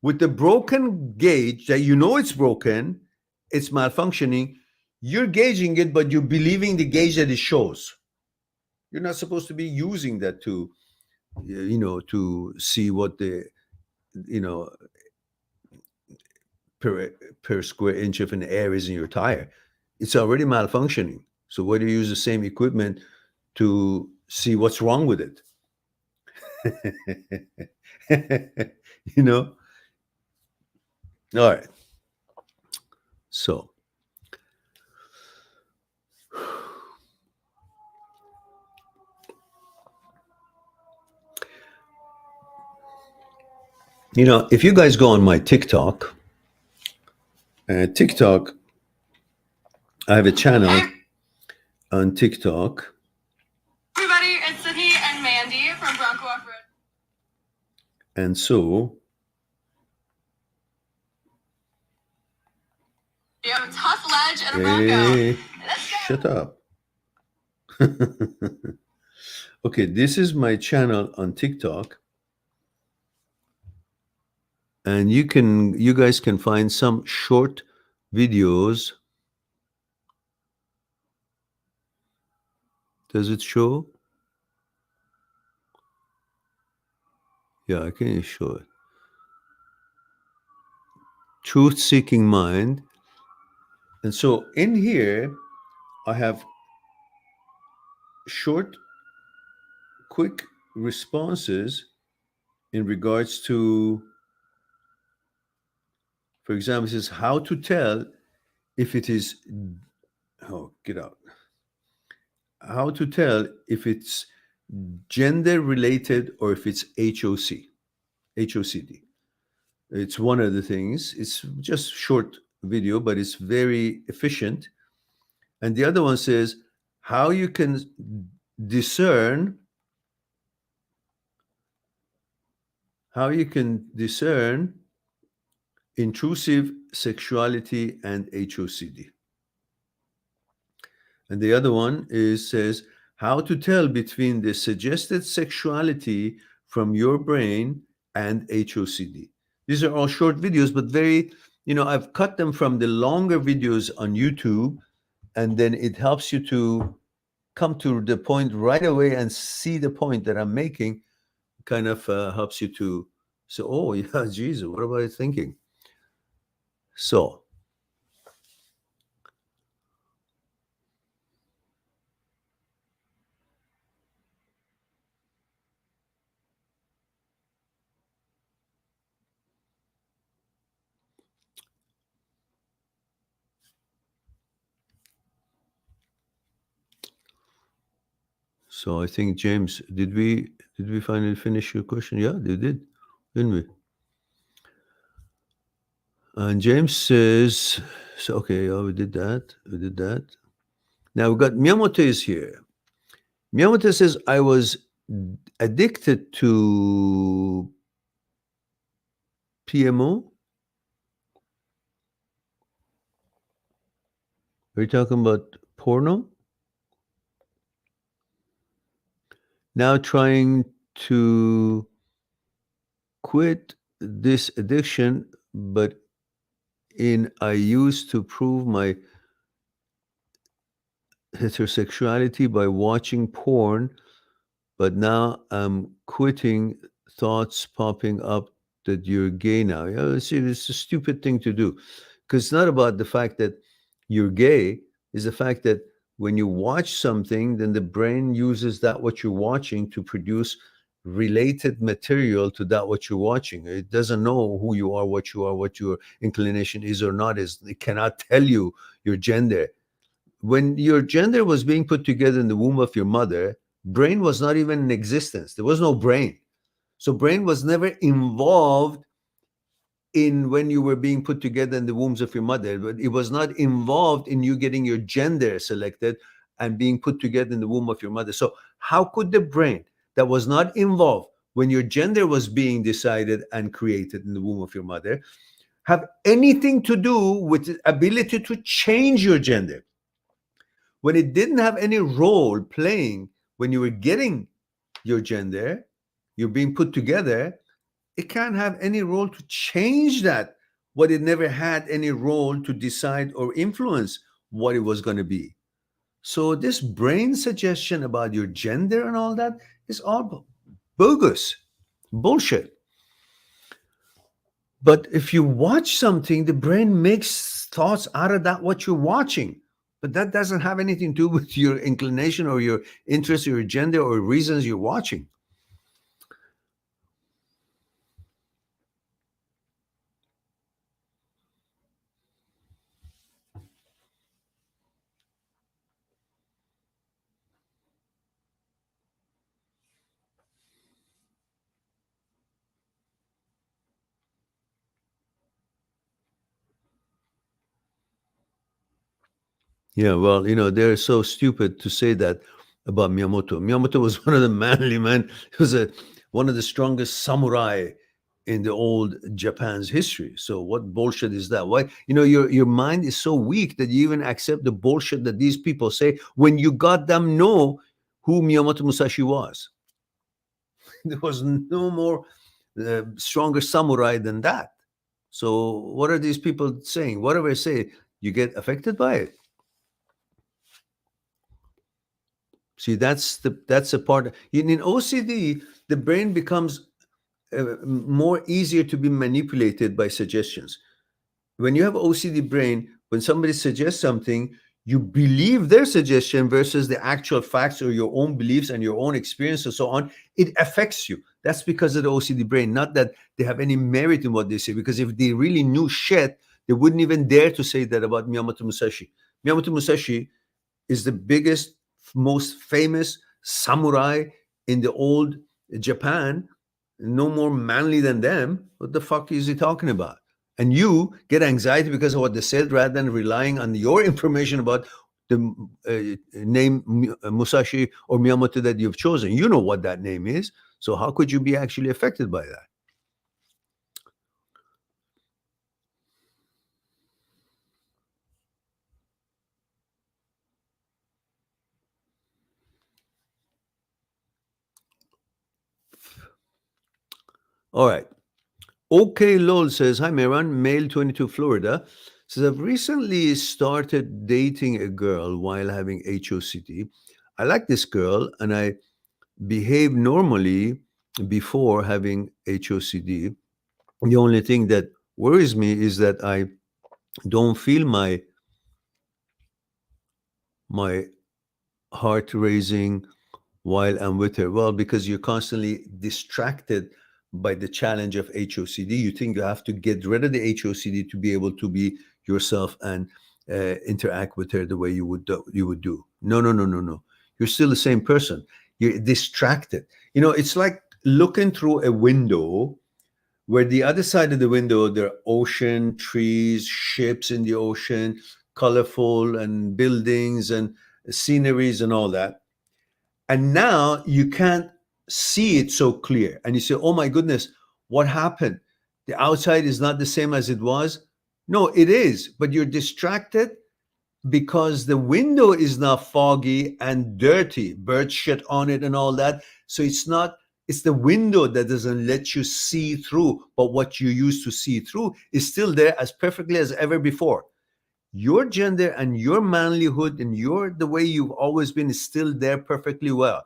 With the broken gauge that it's broken, it's malfunctioning, you're gauging it, but you're believing the gauge that it shows. You're not supposed to be using that to, to see what the, per square inch of an air is in your tire. It's already malfunctioning. So why do you use the same equipment to see what's wrong with it? All right. So, if you guys go on my TikTok, I have a channel on TikTok. Everybody, it's Sydney and Mandy from Bronco Off-Road. And so, You have a tough ledge and a Bronco. hey, shut up. Okay, this is my channel on TikTok. And you guys can find some short videos. Does it show? Yeah, I can show it. Truth-seeking mind. And so in here, I have short, quick responses in regards to, for example, it says how to tell if it is, get out. How to tell if it's gender related or if it's HOCD. It's one of the things. It's just short video, but it's very efficient. And the other one says how you can discern intrusive sexuality and HOCD. And the other one says how to tell between the suggested sexuality from your brain and HOCD. These are all short videos, but very, I've cut them from the longer videos on YouTube, and then it helps you to come to the point right away and see the point that I'm making. Kind of helps you to say, oh, yeah, Jesus, what am I thinking? So, I think, James, did we finally finish your question? Yeah, they did, didn't we? And James says, so okay, we did that. Now we've got Miyamoto is here. Miyamoto says, I was addicted to PMO? Are you talking about porno? Now trying to quit this addiction, but I used to prove my heterosexuality by watching porn, but now I'm quitting, thoughts popping up that you're gay now. Yeah, see, it's a stupid thing to do, because it's not about the fact that you're gay. It's the fact that when you watch something, then the brain uses that what you're watching to produce related material to that what you're watching. It doesn't know who you are, what your inclination is or not is. It cannot tell you your gender. When your gender was being put together in the womb of your mother, brain was not even in existence. There was no brain. So brain was never involved in when you were being put together in the wombs of your mother, but it was not involved in you getting your gender selected and being put together in the womb of your mother. So how could the brain that was not involved when your gender was being decided and created in the womb of your mother have anything to do with the ability to change your gender? When it didn't have any role playing when you were getting your gender, you're being put together, it can't have any role to change that, what it never had any role to decide or influence what it was going to be. So this brain suggestion about your gender and all that is all bogus, bullshit. But if you watch something, the brain makes thoughts out of that what you're watching. But that doesn't have anything to do with your inclination or your interest or your gender or reasons you're watching. Yeah, well, they're so stupid to say that about Miyamoto. Miyamoto was one of the manly men. He was one of the strongest samurai in the old Japan's history. So what bullshit is that? Why, your mind is so weak that you even accept the bullshit that these people say when you goddamn know who Miyamoto Musashi was. There was no more stronger samurai than that. So what are these people saying? Whatever I say, you get affected by it. See, that's a part. In OCD, the brain becomes more easier to be manipulated by suggestions. When you have OCD brain, when somebody suggests something, you believe their suggestion versus the actual facts or your own beliefs and your own experience and so on. It affects you. That's because of the OCD brain, not that they have any merit in what they say. Because if they really knew shit, they wouldn't even dare to say that about Miyamoto Musashi. Miyamoto Musashi is the biggest, most famous samurai in the old Japan, no more manly than them. What the fuck is he talking about? And you get anxiety because of what they said rather than relying on your information about the name Musashi or Miyamoto that you've chosen. You know what that name is. So how could you be actually affected by that? All right. Okay, Lol says, hi, Meran, male 22, Florida. Says, I've recently started dating a girl while having HOCD. I like this girl and I behave normally before having HOCD. The only thing that worries me is that I don't feel my heart racing while I'm with her. Well, because you're constantly distracted by the challenge of HOCD. You think you have to get rid of the HOCD to be able to be yourself and interact with her the way you would do. No. You're still the same person. You're distracted. It's like looking through a window where the other side of the window, there are ocean, trees, ships in the ocean, colorful, and buildings and sceneries and all that. And now you can't see it so clear and you say, oh my goodness, what happened? The outside is not the same as it was. No, it is, but you're distracted because the window is now foggy and dirty, bird shit on it and all that. So it's the window that doesn't let you see through, but what you used to see through is still there as perfectly as ever before. Your gender and your manlyhood and the way you've always been is still there perfectly well.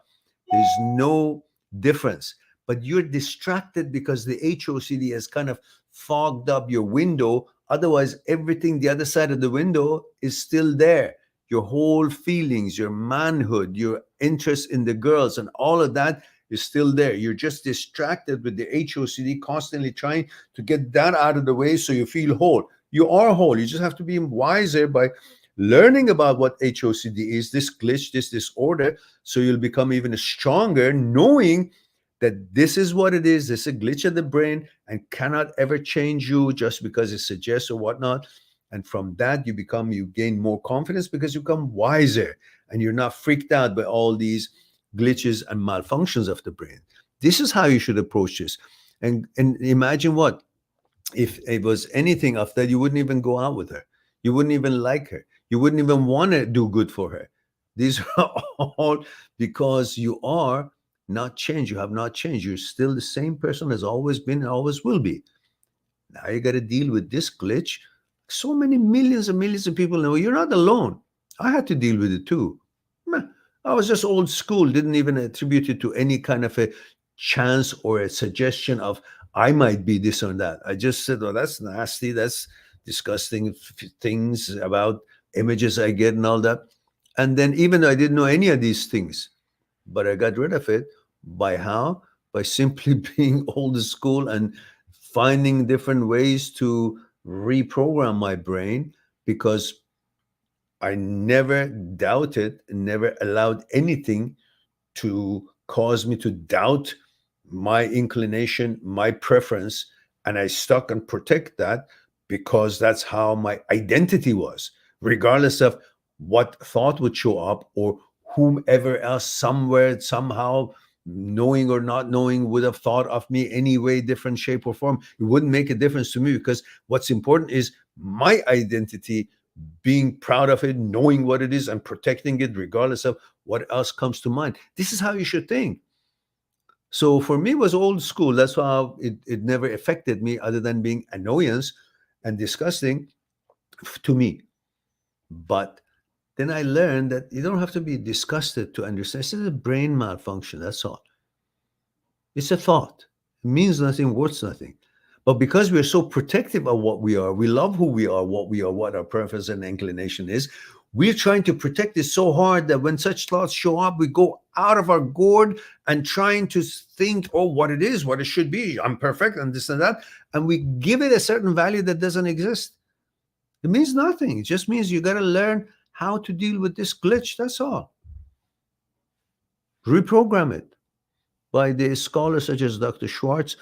There's no difference, but you're distracted because the HOCD has kind of fogged up your window. Otherwise, everything the other side of the window is still there. Your whole feelings, your manhood, your interest in the girls, and all of that is still there. You're just distracted with the HOCD, constantly trying to get that out of the way so you feel whole. You are whole. You just have to be wiser by learning about what HOCD is, this glitch, this disorder, so you'll become even stronger, knowing that this is what it is. This is a glitch of the brain and cannot ever change you just because it suggests or whatnot. And from that, you gain more confidence because you become wiser and you're not freaked out by all these glitches and malfunctions of the brain. This is how you should approach this. And imagine what? If it was anything of that, you wouldn't even go out with her. You wouldn't even like her. You wouldn't even want to do good for her. These are all because you are not changed. You have not changed. You're still the same person as always been and always will be. Now you got to deal with this glitch. So many millions and millions of people know you're not alone. I had to deal with it too. I was just old school, didn't even attribute it to any kind of a chance or a suggestion of I might be this or that. I just said, well, that's nasty. That's disgusting things about images I get and all that. And then even though I didn't know any of these things, but I got rid of it by how? By simply being old school and finding different ways to reprogram my brain, because I never doubted, never allowed anything to cause me to doubt my inclination, my preference, and I stuck and protect that because that's how my identity was, regardless of what thought would show up or whomever else somewhere, somehow, knowing or not knowing, would have thought of me any way, different shape or form. It wouldn't make a difference to me because what's important is my identity, being proud of it, knowing what it is and protecting it regardless of what else comes to mind. This is how you should think. So for me, it was old school. That's why it never affected me other than being annoyance and disgusting to me. But then I learned that you don't have to be disgusted to understand. This is a brain malfunction. That's all. It's a thought. It means nothing, worth nothing. But because we're so protective of what we are, we love who we are, what our preference and inclination is, we're trying to protect it so hard that when such thoughts show up, we go out of our gourd and trying to think, oh, what it is, what it should be. I'm perfect and this and that. And we give it a certain value that doesn't exist. It means nothing. It just means you got to learn how to deal with this glitch. That's all. Reprogram it by the scholars such as Dr. Schwartz,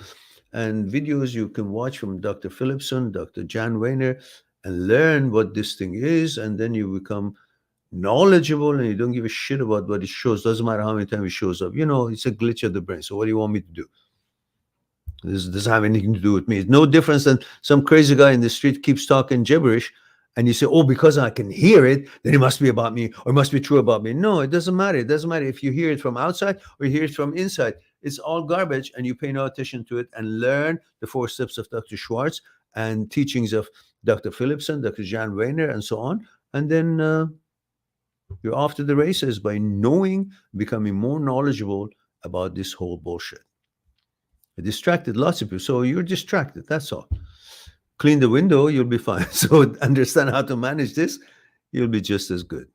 and videos you can watch from Dr. Philipson, Dr. Jan Weiner, and learn what this thing is. And then you become knowledgeable and you don't give a shit about what it shows. Doesn't matter how many times it shows up. It's a glitch of the brain. So what do you want me to do? This doesn't have anything to do with me. It's no difference than some crazy guy in the street keeps talking gibberish and you say, oh, because I can hear it, then it must be about me or it must be true about me. No, it doesn't matter. It doesn't matter if you hear it from outside or you hear it from inside. It's all garbage and you pay no attention to it and learn the 4 steps of Dr. Schwartz and teachings of Dr. Philipson, Dr. Jan Weiner, and so on. And then you're off to the races by knowing, becoming more knowledgeable about this whole bullshit. It distracted lots of people. So you're distracted. That's all. Clean the window, you'll be fine. So understand how to manage this, you'll be just as good.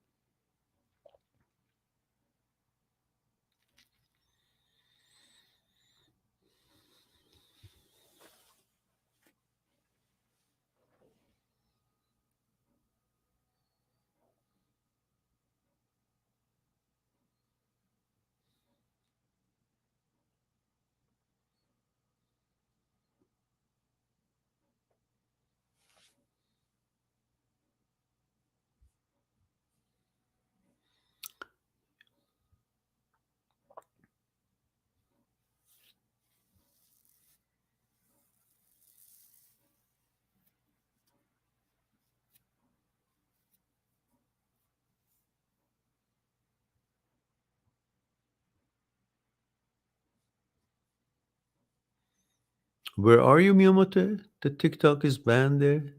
Where are you, Miyamoto? The TikTok is banned there.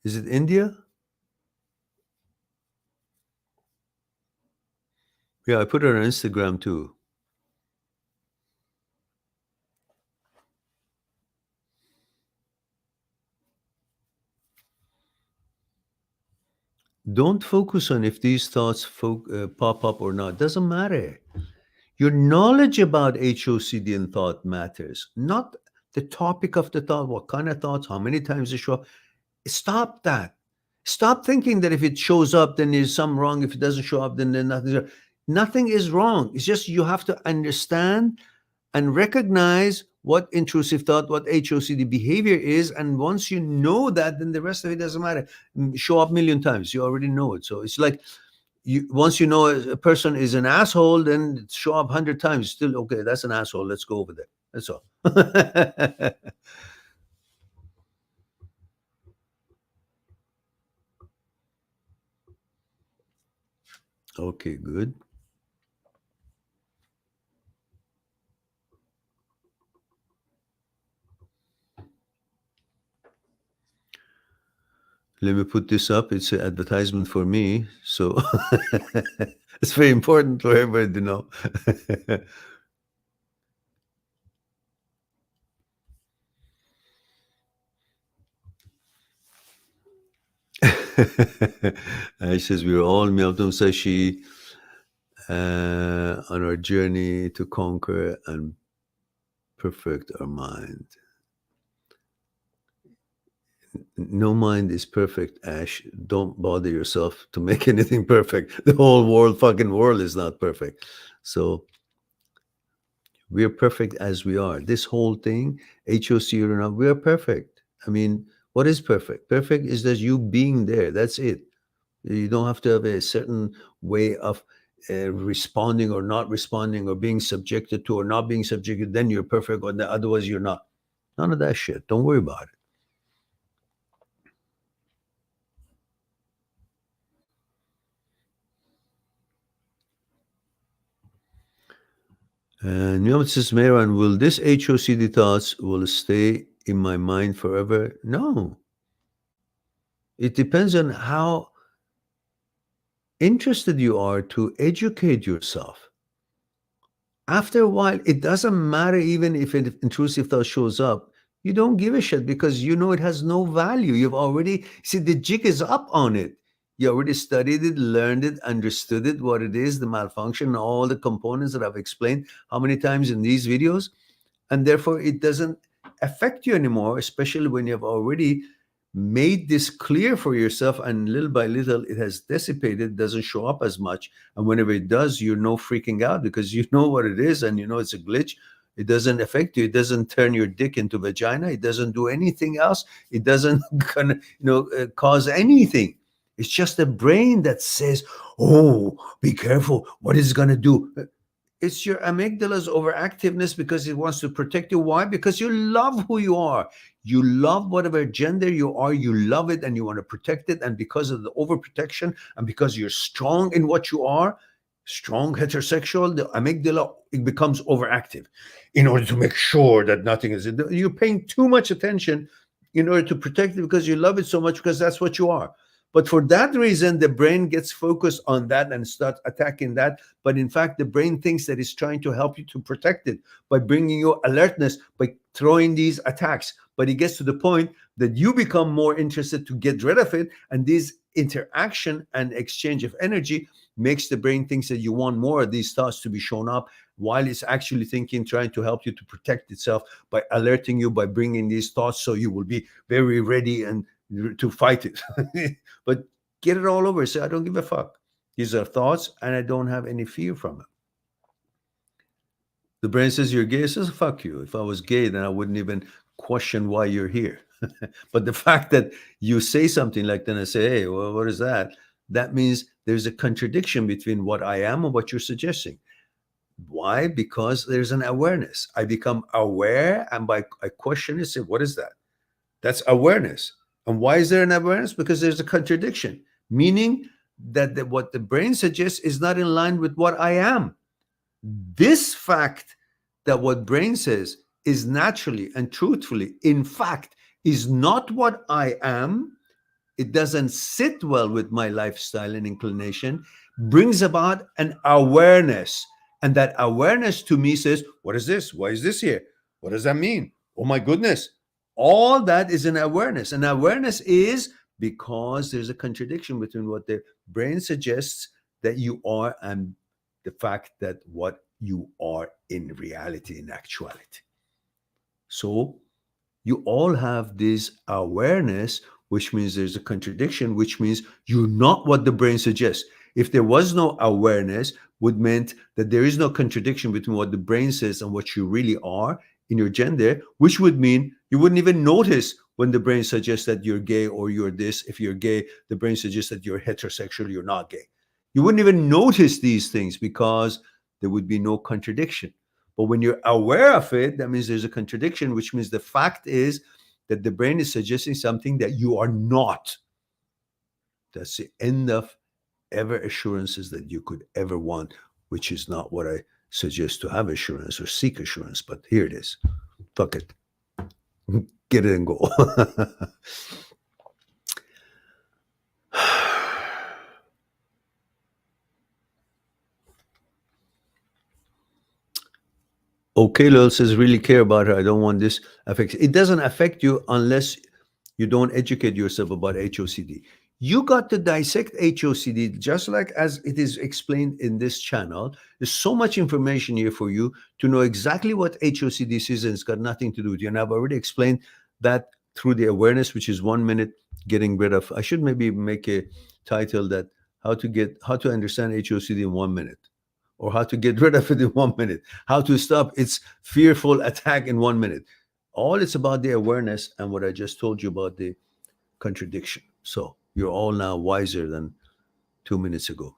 Is it India? Yeah, I put it on Instagram too. Don't focus on if these thoughts pop up or not. Doesn't matter. Your knowledge about HOCD and thought matters, not the topic of the thought, what kind of thoughts, how many times they show up. Stop that. Stop thinking that if it shows up, then there's something wrong. If it doesn't show up, then nothing's wrong. Nothing is wrong. It's just you have to understand and recognize what intrusive thought, what HOCD behavior is. And once you know that, then the rest of it doesn't matter. Show up a million times. You already know it. So it's like, once you know a person is an asshole, then show up 100 times. Still, okay, that's an asshole. Let's go over there. That's all. Okay, good. Let me put this up. It's an advertisement for me. So it's very important for everybody to know. He says, we're all Miyamoto Musashi on our journey to conquer and perfect our mind. No mind is perfect, Ash. Don't bother yourself to make anything perfect. The whole fucking world is not perfect. So we're perfect as we are. This whole thing, HOC or not, we are perfect. I mean, what is perfect? Perfect is that you being there. That's it. You don't have to have a certain way of responding or not responding or being subjected to or not being subjected. Then you're perfect, or otherwise you're not. None of that shit. Don't worry about it. And Niyamat says, Mehran, will this HOCD thoughts will stay in my mind forever? No. It depends on how interested you are to educate yourself. After a while, it doesn't matter even if an intrusive thought shows up. You don't give a shit because you know it has no value. You've already, see, the jig is up on it. You already studied it, learned it, understood it, what it is, the malfunction, all the components that I've explained how many times in these videos. And therefore, it doesn't affect you anymore, especially when you've already made this clear for yourself, and little by little it has dissipated, doesn't show up as much. And whenever it does, you're no freaking out because you know what it is and you know it's a glitch. It doesn't affect you. It doesn't turn your dick into vagina. It doesn't do anything else. It doesn't cause anything. It's just the brain that says, oh, be careful. What is it going to do? It's your amygdala's overactiveness because it wants to protect you. Why? Because you love who you are. You love whatever gender you are. You love it and you want to protect it. And because of the overprotection and because you're strong in what you are, strong heterosexual, the amygdala, it becomes overactive in order to make sure that nothing is. You're paying too much attention in order to protect it because you love it so much because that's what you are. But for that reason, the brain gets focused on that and starts attacking that. But in fact, the brain thinks that it's trying to help you to protect it by bringing you alertness, by throwing these attacks. But it gets to the point that you become more interested to get rid of it. And this interaction and exchange of energy makes the brain think that you want more of these thoughts to be shown up while it's actually thinking, trying to help you to protect itself by alerting you, by bringing these thoughts so you will be very ready and to fight it. But get it all over. Say, I don't give a fuck. These are thoughts and I don't have any fear from them. The brain says you're gay. It says, fuck you. If I was gay, then I wouldn't even question why you're here. But the fact that you say something like that and I say, hey, well, what is that? That means there's a contradiction between what I am and what you're suggesting. Why? Because there's an awareness. I become aware and I question it, say, what is that? That's awareness. And why is there an awareness? Because there's a contradiction, meaning that what the brain suggests is not in line with what I am. This fact that what brain says is naturally and truthfully, in fact, is not what I am, it doesn't sit well with my lifestyle and inclination, brings about an awareness. And that awareness to me says, what is this? Why is this here? What does that mean? Oh my goodness. All that is an awareness. And awareness is because there's a contradiction between what the brain suggests that you are and the fact that what you are in reality, in actuality. So you all have this awareness, which means there's a contradiction, which means you're not what the brain suggests. If there was no awareness, would meant that there is no contradiction between what the brain says and what you really are in your gender, which would mean you wouldn't even notice when the brain suggests that you're gay or you're this. If you're gay, the brain suggests that you're heterosexual, you're not gay. You wouldn't even notice these things because there would be no contradiction. But when you're aware of it, that means there's a contradiction, which means the fact is that the brain is suggesting something that you are not. That's the end of ever assurances that you could ever want, which is not what I suggest to have assurance or seek assurance, but here it is. Fuck it. Get it and go. Okay, Lil says, really care about her. I don't want this affect. It doesn't affect you unless you don't educate yourself about HOCD. You got to dissect HOCD just like as it is explained in this channel. There's so much information here for you to know exactly what HOCD is, and it's got nothing to do with you. And I've already explained that through the awareness, which is 1 minute getting rid of. I should maybe make a title that how to understand HOCD in 1 minute, or how to get rid of it in 1 minute, how to stop its fearful attack in 1 minute. All it's about the awareness and what I just told you about the contradiction. So you're all now wiser than 2 minutes ago.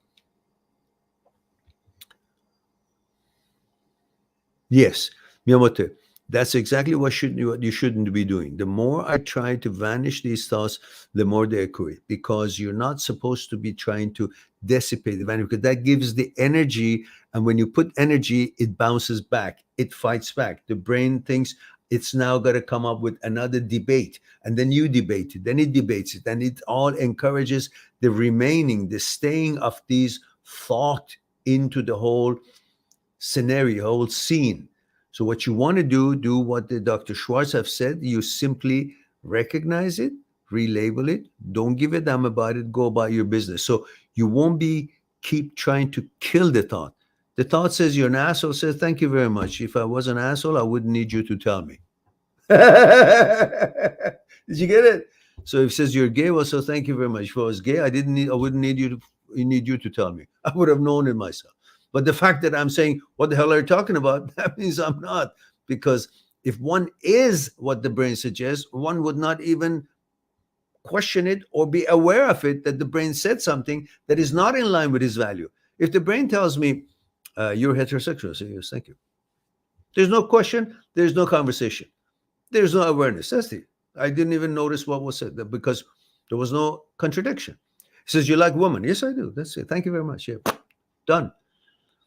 Yes, Miyamoto, that's exactly what you shouldn't be doing. The more I try to vanish these thoughts, the more they occur, because you're not supposed to be trying to dissipate the vanish, because that gives the energy. And when you put energy, it bounces back. It fights back. The brain thinks it's now got to come up with another debate, and then you debate it, then it debates it, and it all encourages the staying of these thought into the whole scenario, whole scene. So what you want to do what the Dr. Schwartz have said. You simply recognize it, relabel it, don't give a damn about it, go about your business. So you won't keep trying to kill the thought. The thought says you're an asshole, says, thank you very much. If I was an asshole, I wouldn't need you to tell me. Did you get it? So if it says you're gay, well, so thank you very much. If I was gay, I wouldn't need you to tell me. I would have known it myself. But the fact that I'm saying, what the hell are you talking about? That means I'm not. Because if one is what the brain suggests, one would not even question it or be aware of it, that the brain said something that is not in line with his value. If the brain tells me, you're heterosexual, I say, yes, thank you. There's no question. There's no conversation. There's no awareness. That's it. I didn't even notice what was said because there was no contradiction. It says, you like women? Yes, I do. That's it. Thank you very much. Yeah, done.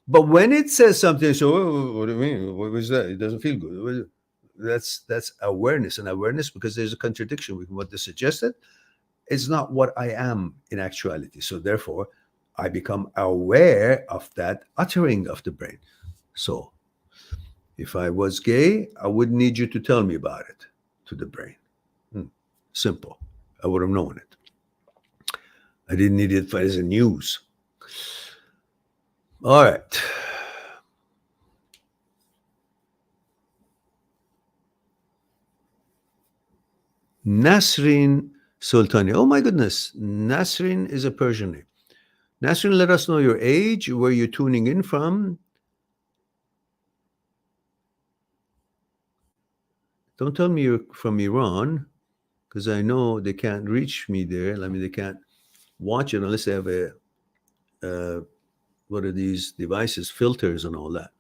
But when it says something, so what do you mean? What was that? It doesn't feel good. That's awareness, and awareness, because there's a contradiction with what they suggested. It's not what I am in actuality. So therefore, I become aware of that uttering of the brain. So if I was gay, I wouldn't need you to tell me about it to the brain. Simple. I would have known it. I didn't need it as a news. All right. Nasrin Sultani. Oh my goodness. Nasrin is a Persian name. Nasrin, let us know your age, where you're tuning in from. Don't tell me you're from Iran, because I know they can't reach me there. I mean, they can't watch it unless they have a what are these devices, filters and all that.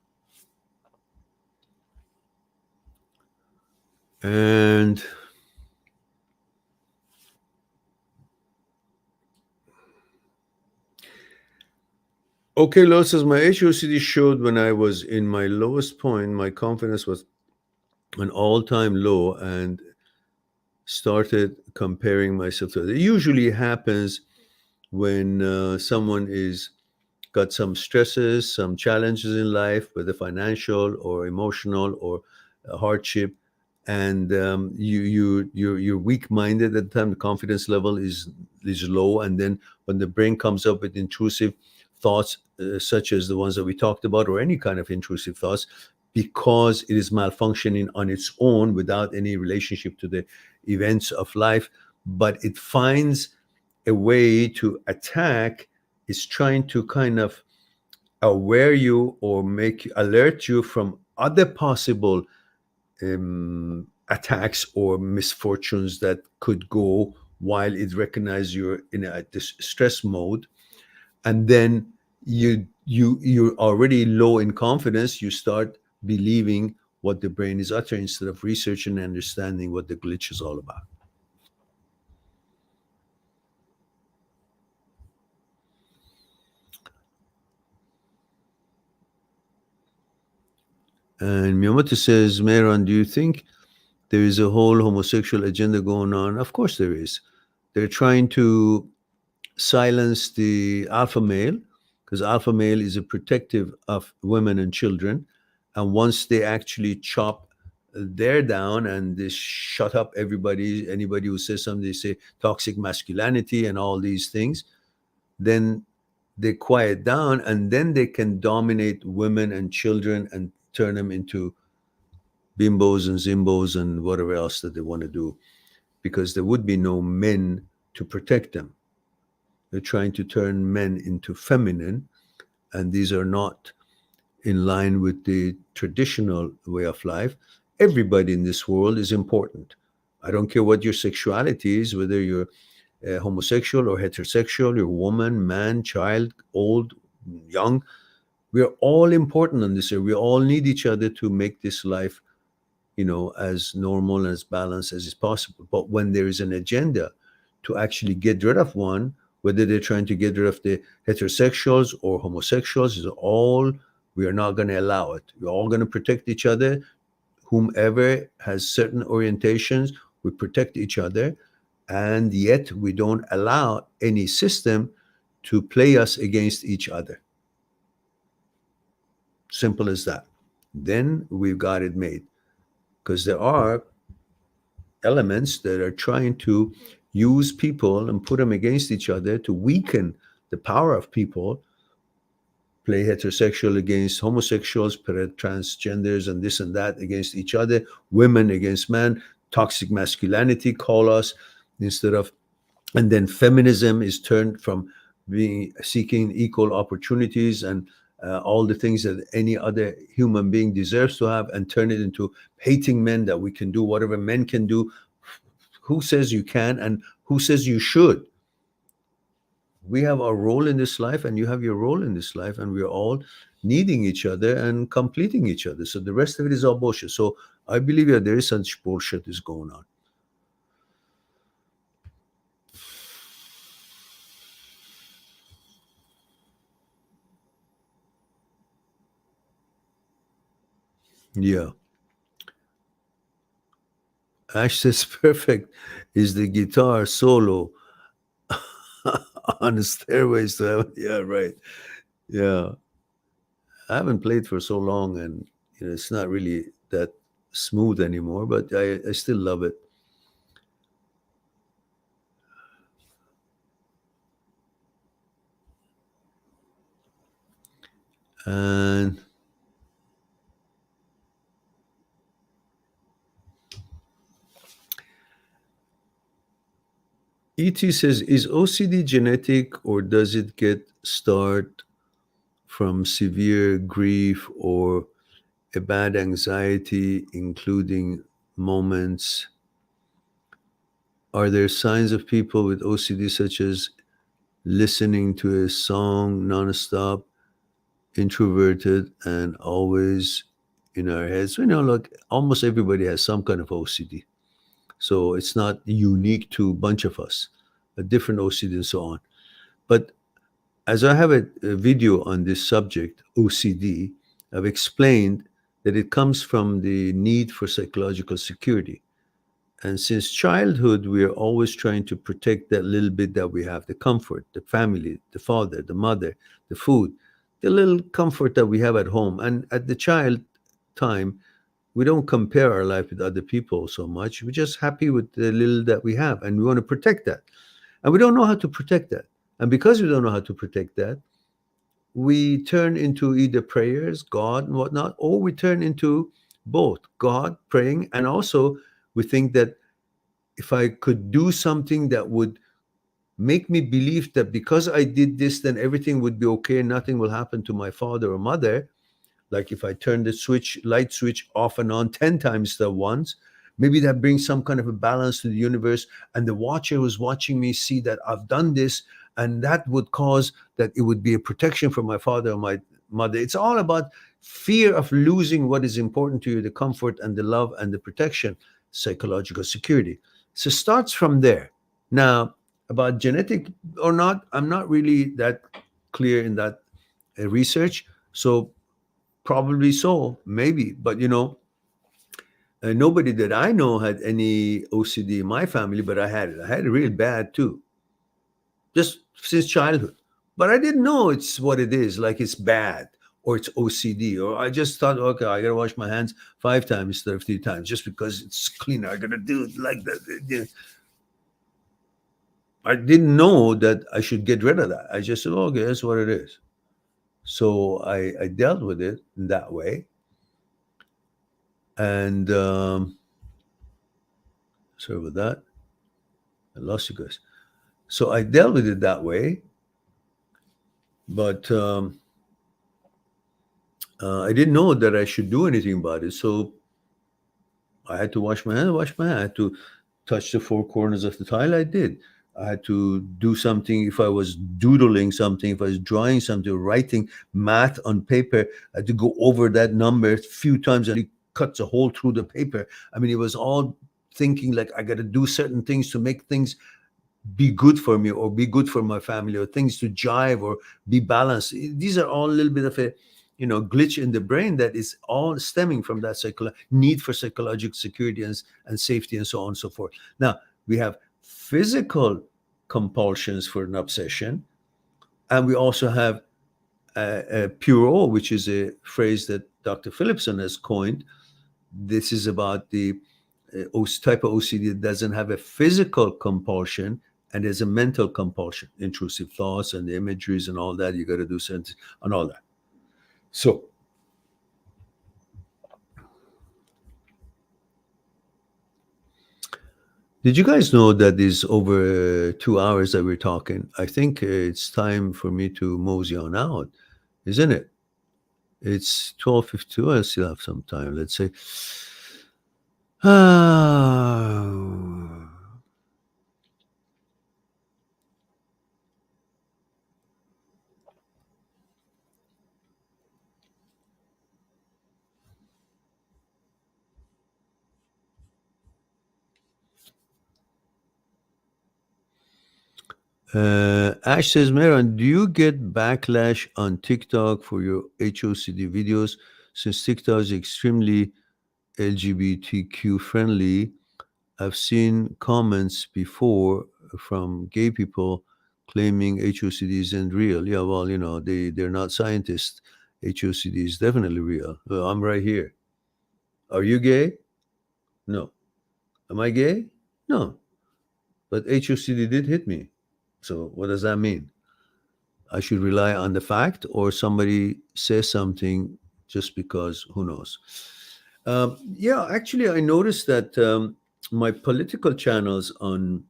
And okay, Lo says, my HOCD showed when I was in my lowest point, my confidence was an all-time low and started comparing myself to others. It usually happens when someone is got some stresses, some challenges in life, whether financial or emotional or a hardship, and you're weak-minded at the time. The confidence level is low, and then when the brain comes up with intrusive thoughts, such as the ones that we talked about, or any kind of intrusive thoughts, because it is malfunctioning on its own without any relationship to the events of life, but it finds a way to attack. Is trying to kind of aware you or alert you from other possible attacks or misfortunes that could go while it recognizes you're in a stress mode, and then you're already low in confidence. You start believing what the brain is uttering instead of researching and understanding what the glitch is all about. And Miyamoto says, Mehran, do you think there is a whole homosexual agenda going on? Of course there is. They're trying to silence the alpha male, because alpha male is a protective of women and children. And once they actually chop their down and they shut up anybody who says something, they say toxic masculinity and all these things, then they quiet down, and then they can dominate women and children and turn them into bimbos and zimbos and whatever else that they want to do, because there would be no men to protect them. They're trying to turn men into feminine, and these are not in line with the traditional way of life. Everybody in this world is important. I don't care what your sexuality is, whether you're homosexual or heterosexual, you're woman, man, child, old, young. We're all important on this earth. We all need each other to make this life, as normal and as balanced as is possible. But when there is an agenda to actually get rid of one, whether they're trying to get rid of the heterosexuals or homosexuals, we are not going to allow it. We're all going to protect each other. Whomever has certain orientations, we protect each other. And yet we don't allow any system to play us against each other. Simple as that. Then we've got it made. Because there are elements that are trying to use people and put them against each other to weaken the power of people, play heterosexual against homosexuals, transgenders and this and that against each other, women against men, toxic masculinity, call us, instead of, and then feminism is turned from seeking equal opportunities and all the things that any other human being deserves to have, and turn it into hating men, that we can do whatever men can do. Who says you can and who says you should? We have our role in this life and you have your role in this life, and we're all needing each other and completing each other. So the rest of it is all bullshit. So I believe that there is such bullshit is going on. Yeah. Ash says perfect is the guitar solo on the Stairways to Heaven. Yeah, right. Yeah. I haven't played for so long, and it's not really that smooth anymore, but I still love it. And ET says, is OCD genetic, or does it get start from severe grief or a bad anxiety, including moments? Are there signs of people with OCD, such as listening to a song nonstop, introverted, and always in our heads? Look, almost everybody has some kind of OCD. So it's not unique to a bunch of us, a different OCD and so on. But as I have a video on this subject, OCD, I've explained that it comes from the need for psychological security. And since childhood, we are always trying to protect that little bit that we have, the comfort, the family, the father, the mother, the food, the little comfort that we have at home. And at the child time, we don't compare our life with other people so much. We're just happy with the little that we have, and we want to protect that. And we don't know how to protect that. And because we don't know how to protect that, we turn into either prayers, God, and whatnot, or we turn into both God, praying, and also we think that if I could do something that would make me believe that because I did this, then everything would be okay and nothing will happen to my father or mother. Like if I turn the light switch off and on 10 times at once, maybe that brings some kind of a balance to the universe. And the watcher who's watching me see that I've done this, and that would cause that it would be a protection for my father or my mother. It's all about fear of losing what is important to you, the comfort and the love and the protection, psychological security. So it starts from there. Now, about genetic or not, I'm not really that clear in that research. So probably so, maybe. But, nobody that I know had any OCD in my family, but I had it. I had it real bad too, just since childhood. But I didn't know it's what it is, like it's bad or it's OCD. Or I just thought, okay, I got to wash my hands 5 times instead of 3 times just because it's cleaner. I got to do it like that. I didn't know that I should get rid of that. I just said, okay, that's what it is. So I dealt with it in that way. And sorry about that. I lost you guys. So I dealt with it that way. But I didn't know that I should do anything about it. So I had to wash my hands, I had to touch the 4 corners of the tile. I did. I had to do something. If I was doodling something, if I was drawing something, writing math on paper, I had to go over that number a few times and it cuts a hole through the paper. I mean, it was all thinking like I got to do certain things to make things be good for me or be good for my family, or things to jive or be balanced. These are all a little bit of a glitch in the brain that is all stemming from that need for psychological security and safety and so on and so forth. Now, we have physical compulsions for an obsession, and we also have pure O, which is a phrase that Dr. Phillipson has coined. This is about the type of OCD that doesn't have a physical compulsion and there's a mental compulsion, intrusive thoughts and the imageries and all that. You got to do something and all that. So did you guys know that is over 2 hours that we're talking? I think it's time for me to mosey on out, isn't it? It's 12:52. I still have some time. Let's say. Ash says, Meron, do you get backlash on TikTok for your HOCD videos? Since TikTok is extremely LGBTQ friendly, I've seen comments before from gay people claiming HOCD isn't real. Yeah, well, they're not scientists. HOCD is definitely real. Well, I'm right here. Are you gay? No. Am I gay? No. But HOCD did hit me. So what does that mean? I should rely on the fact, or somebody says something just because, who knows? Yeah, actually, I noticed that my political channels on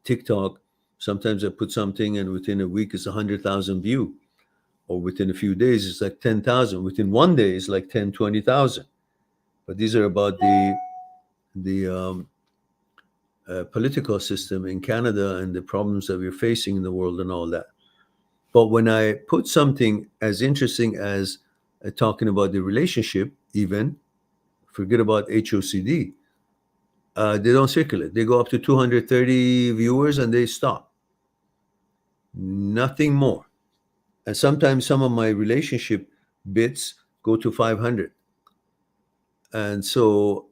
TikTok, sometimes I put something and within a week it's 100,000 view, or within a few days it's like 10,000. Within one day it's like 10, 20,000. But these are about the political system in Canada and the problems that we're facing in the world and all that. But when I put something as interesting as talking about the relationship, even forget about HOCD, they don't circulate. They go up to 230 viewers and they stop. Nothing more. And sometimes some of my relationship bits go to 500. And so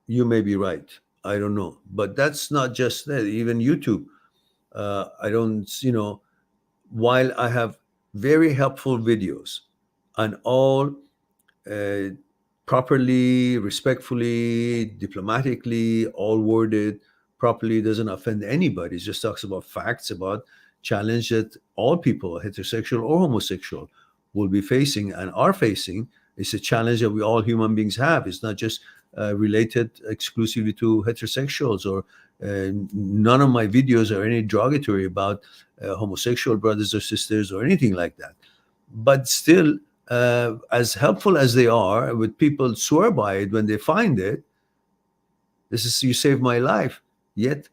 you may be right. I don't know. But that's not just that. Even YouTube, I don't, while I have very helpful videos and all uh, properly, respectfully, diplomatically, all worded properly, doesn't offend anybody. It just talks about facts, about challenge that all people, heterosexual or homosexual, will be facing and are facing. It's a challenge that we all human beings have. It's not just related exclusively to heterosexuals, or none of my videos are any derogatory about homosexual brothers or sisters or anything like that. But still, as helpful as they are, with people swear by it when they find it, this is, you saved my life. Yet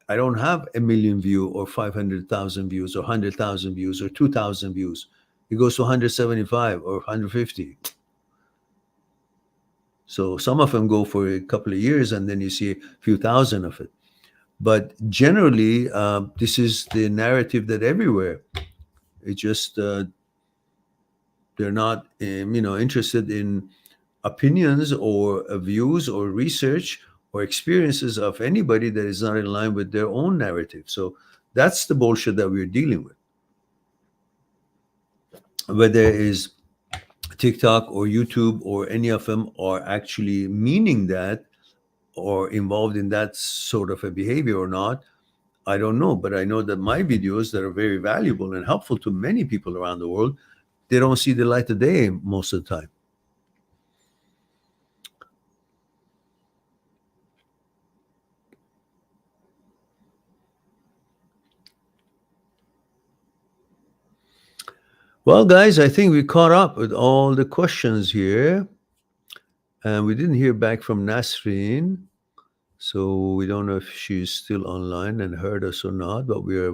I don't have 1 million views or 500,000 views or 100,000 views or 2,000 views. It goes to 175 or 150. So some of them go for a couple of years and then you see a few thousand of it. But generally, this is the narrative that everywhere. It just, they're not, interested in opinions or views or research or experiences of anybody that is not in line with their own narrative. So that's the bullshit that we're dealing with. Whether it is TikTok or YouTube or any of them are actually meaning that or involved in that sort of a behavior or not, I don't know. But I know that my videos that are very valuable and helpful to many people around the world, they don't see the light of day most of the time. Well, guys, I think we caught up with all the questions here. And we didn't hear back from Nasreen. So we don't know if she's still online and heard us or not. But we are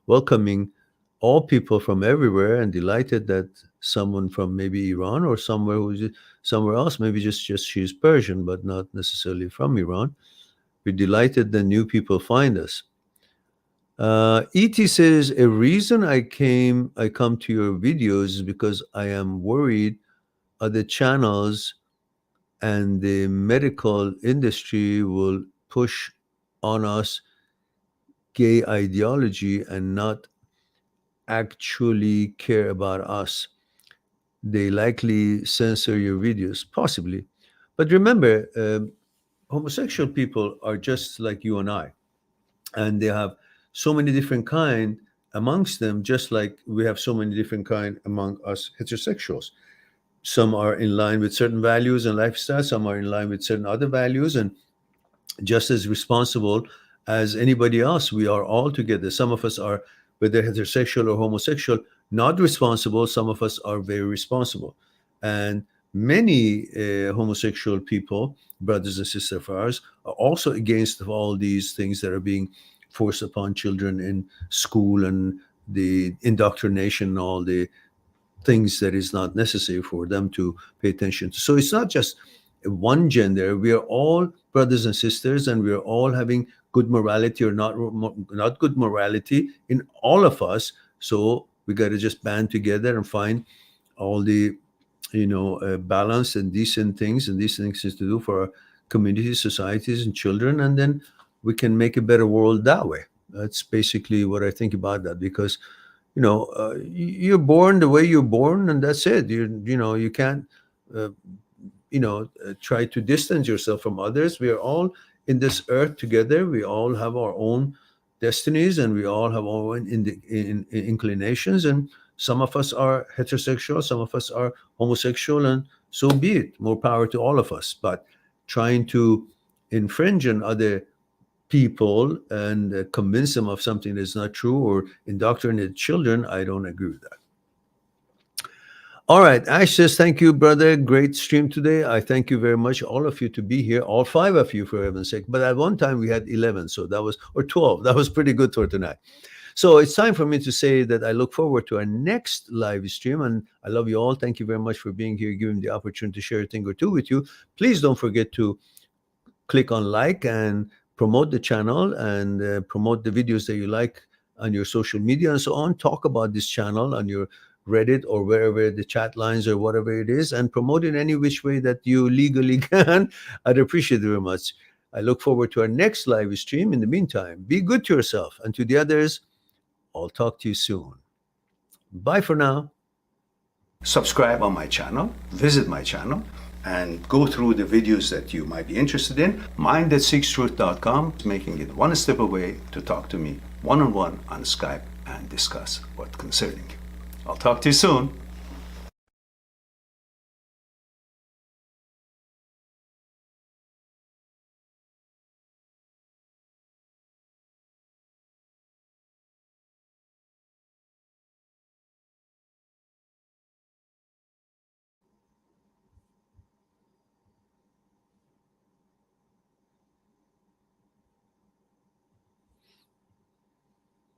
welcoming all people from everywhere and delighted that someone from maybe Iran or somewhere else, maybe just she's Persian, but not necessarily from Iran. We're delighted that new people find us. E.T. says, a reason I come to your videos is because I am worried other channels and the medical industry will push on us gay ideology and not actually care about us. They likely censor your videos, possibly. But remember, homosexual people are just like you and I, and they have so many different kind amongst them, just like we have so many different kind among us heterosexuals. Some are in line with certain values and lifestyles, some are in line with certain other values, and just as responsible as anybody else. We are all together. Some of us are, whether heterosexual or homosexual, not responsible. Some of us are very responsible. And many homosexual people, brothers and sisters of ours, are also against all these things that are being forced upon children in school and the indoctrination, all the things that is not necessary for them to pay attention to. So it's not just one gender. We are all brothers and sisters, and we are all having good morality or not good morality in all of us. So we got to just band together and find all the balanced and decent things to do for our communities, societies, and children, and then we can make a better world that way. That's basically what I think about that, because you're born the way you're born, and that's it. You can't try to distance yourself from others. We are all in this earth together. We all have our own destinies, and we all have our own inclinations, and some of us are heterosexual, some of us are homosexual, and so be it. More power to all of us. But trying to infringe on other people and convince them of something that's not true, or indoctrinate children, I don't agree with that. All right, Ash says, thank you, brother. Great stream today. I thank you very much, all of you, to be here, all 5 of you, for heaven's sake. But at one time we had 11, so that was, or 12. That was pretty good for tonight. So it's time for me to say that I look forward to our next live stream, and I love you all. Thank you very much for being here, giving me the opportunity to share a thing or two with you. Please don't forget to click on like and promote the channel, and promote the videos that you like on your social media and so on. Talk about this channel on your Reddit or wherever the chat lines or whatever it is, and promote in any which way that you legally can. I'd appreciate it very much. I look forward to our next live stream. In the meantime, be good to yourself, and to the others, I'll talk to you soon. Bye for now. Subscribe on my channel, visit my channel, and go through the videos that you might be interested in. Mind@seekstruth.com is making it one step away to talk to me one-on-one on Skype and discuss what's concerning you. I'll talk to you soon.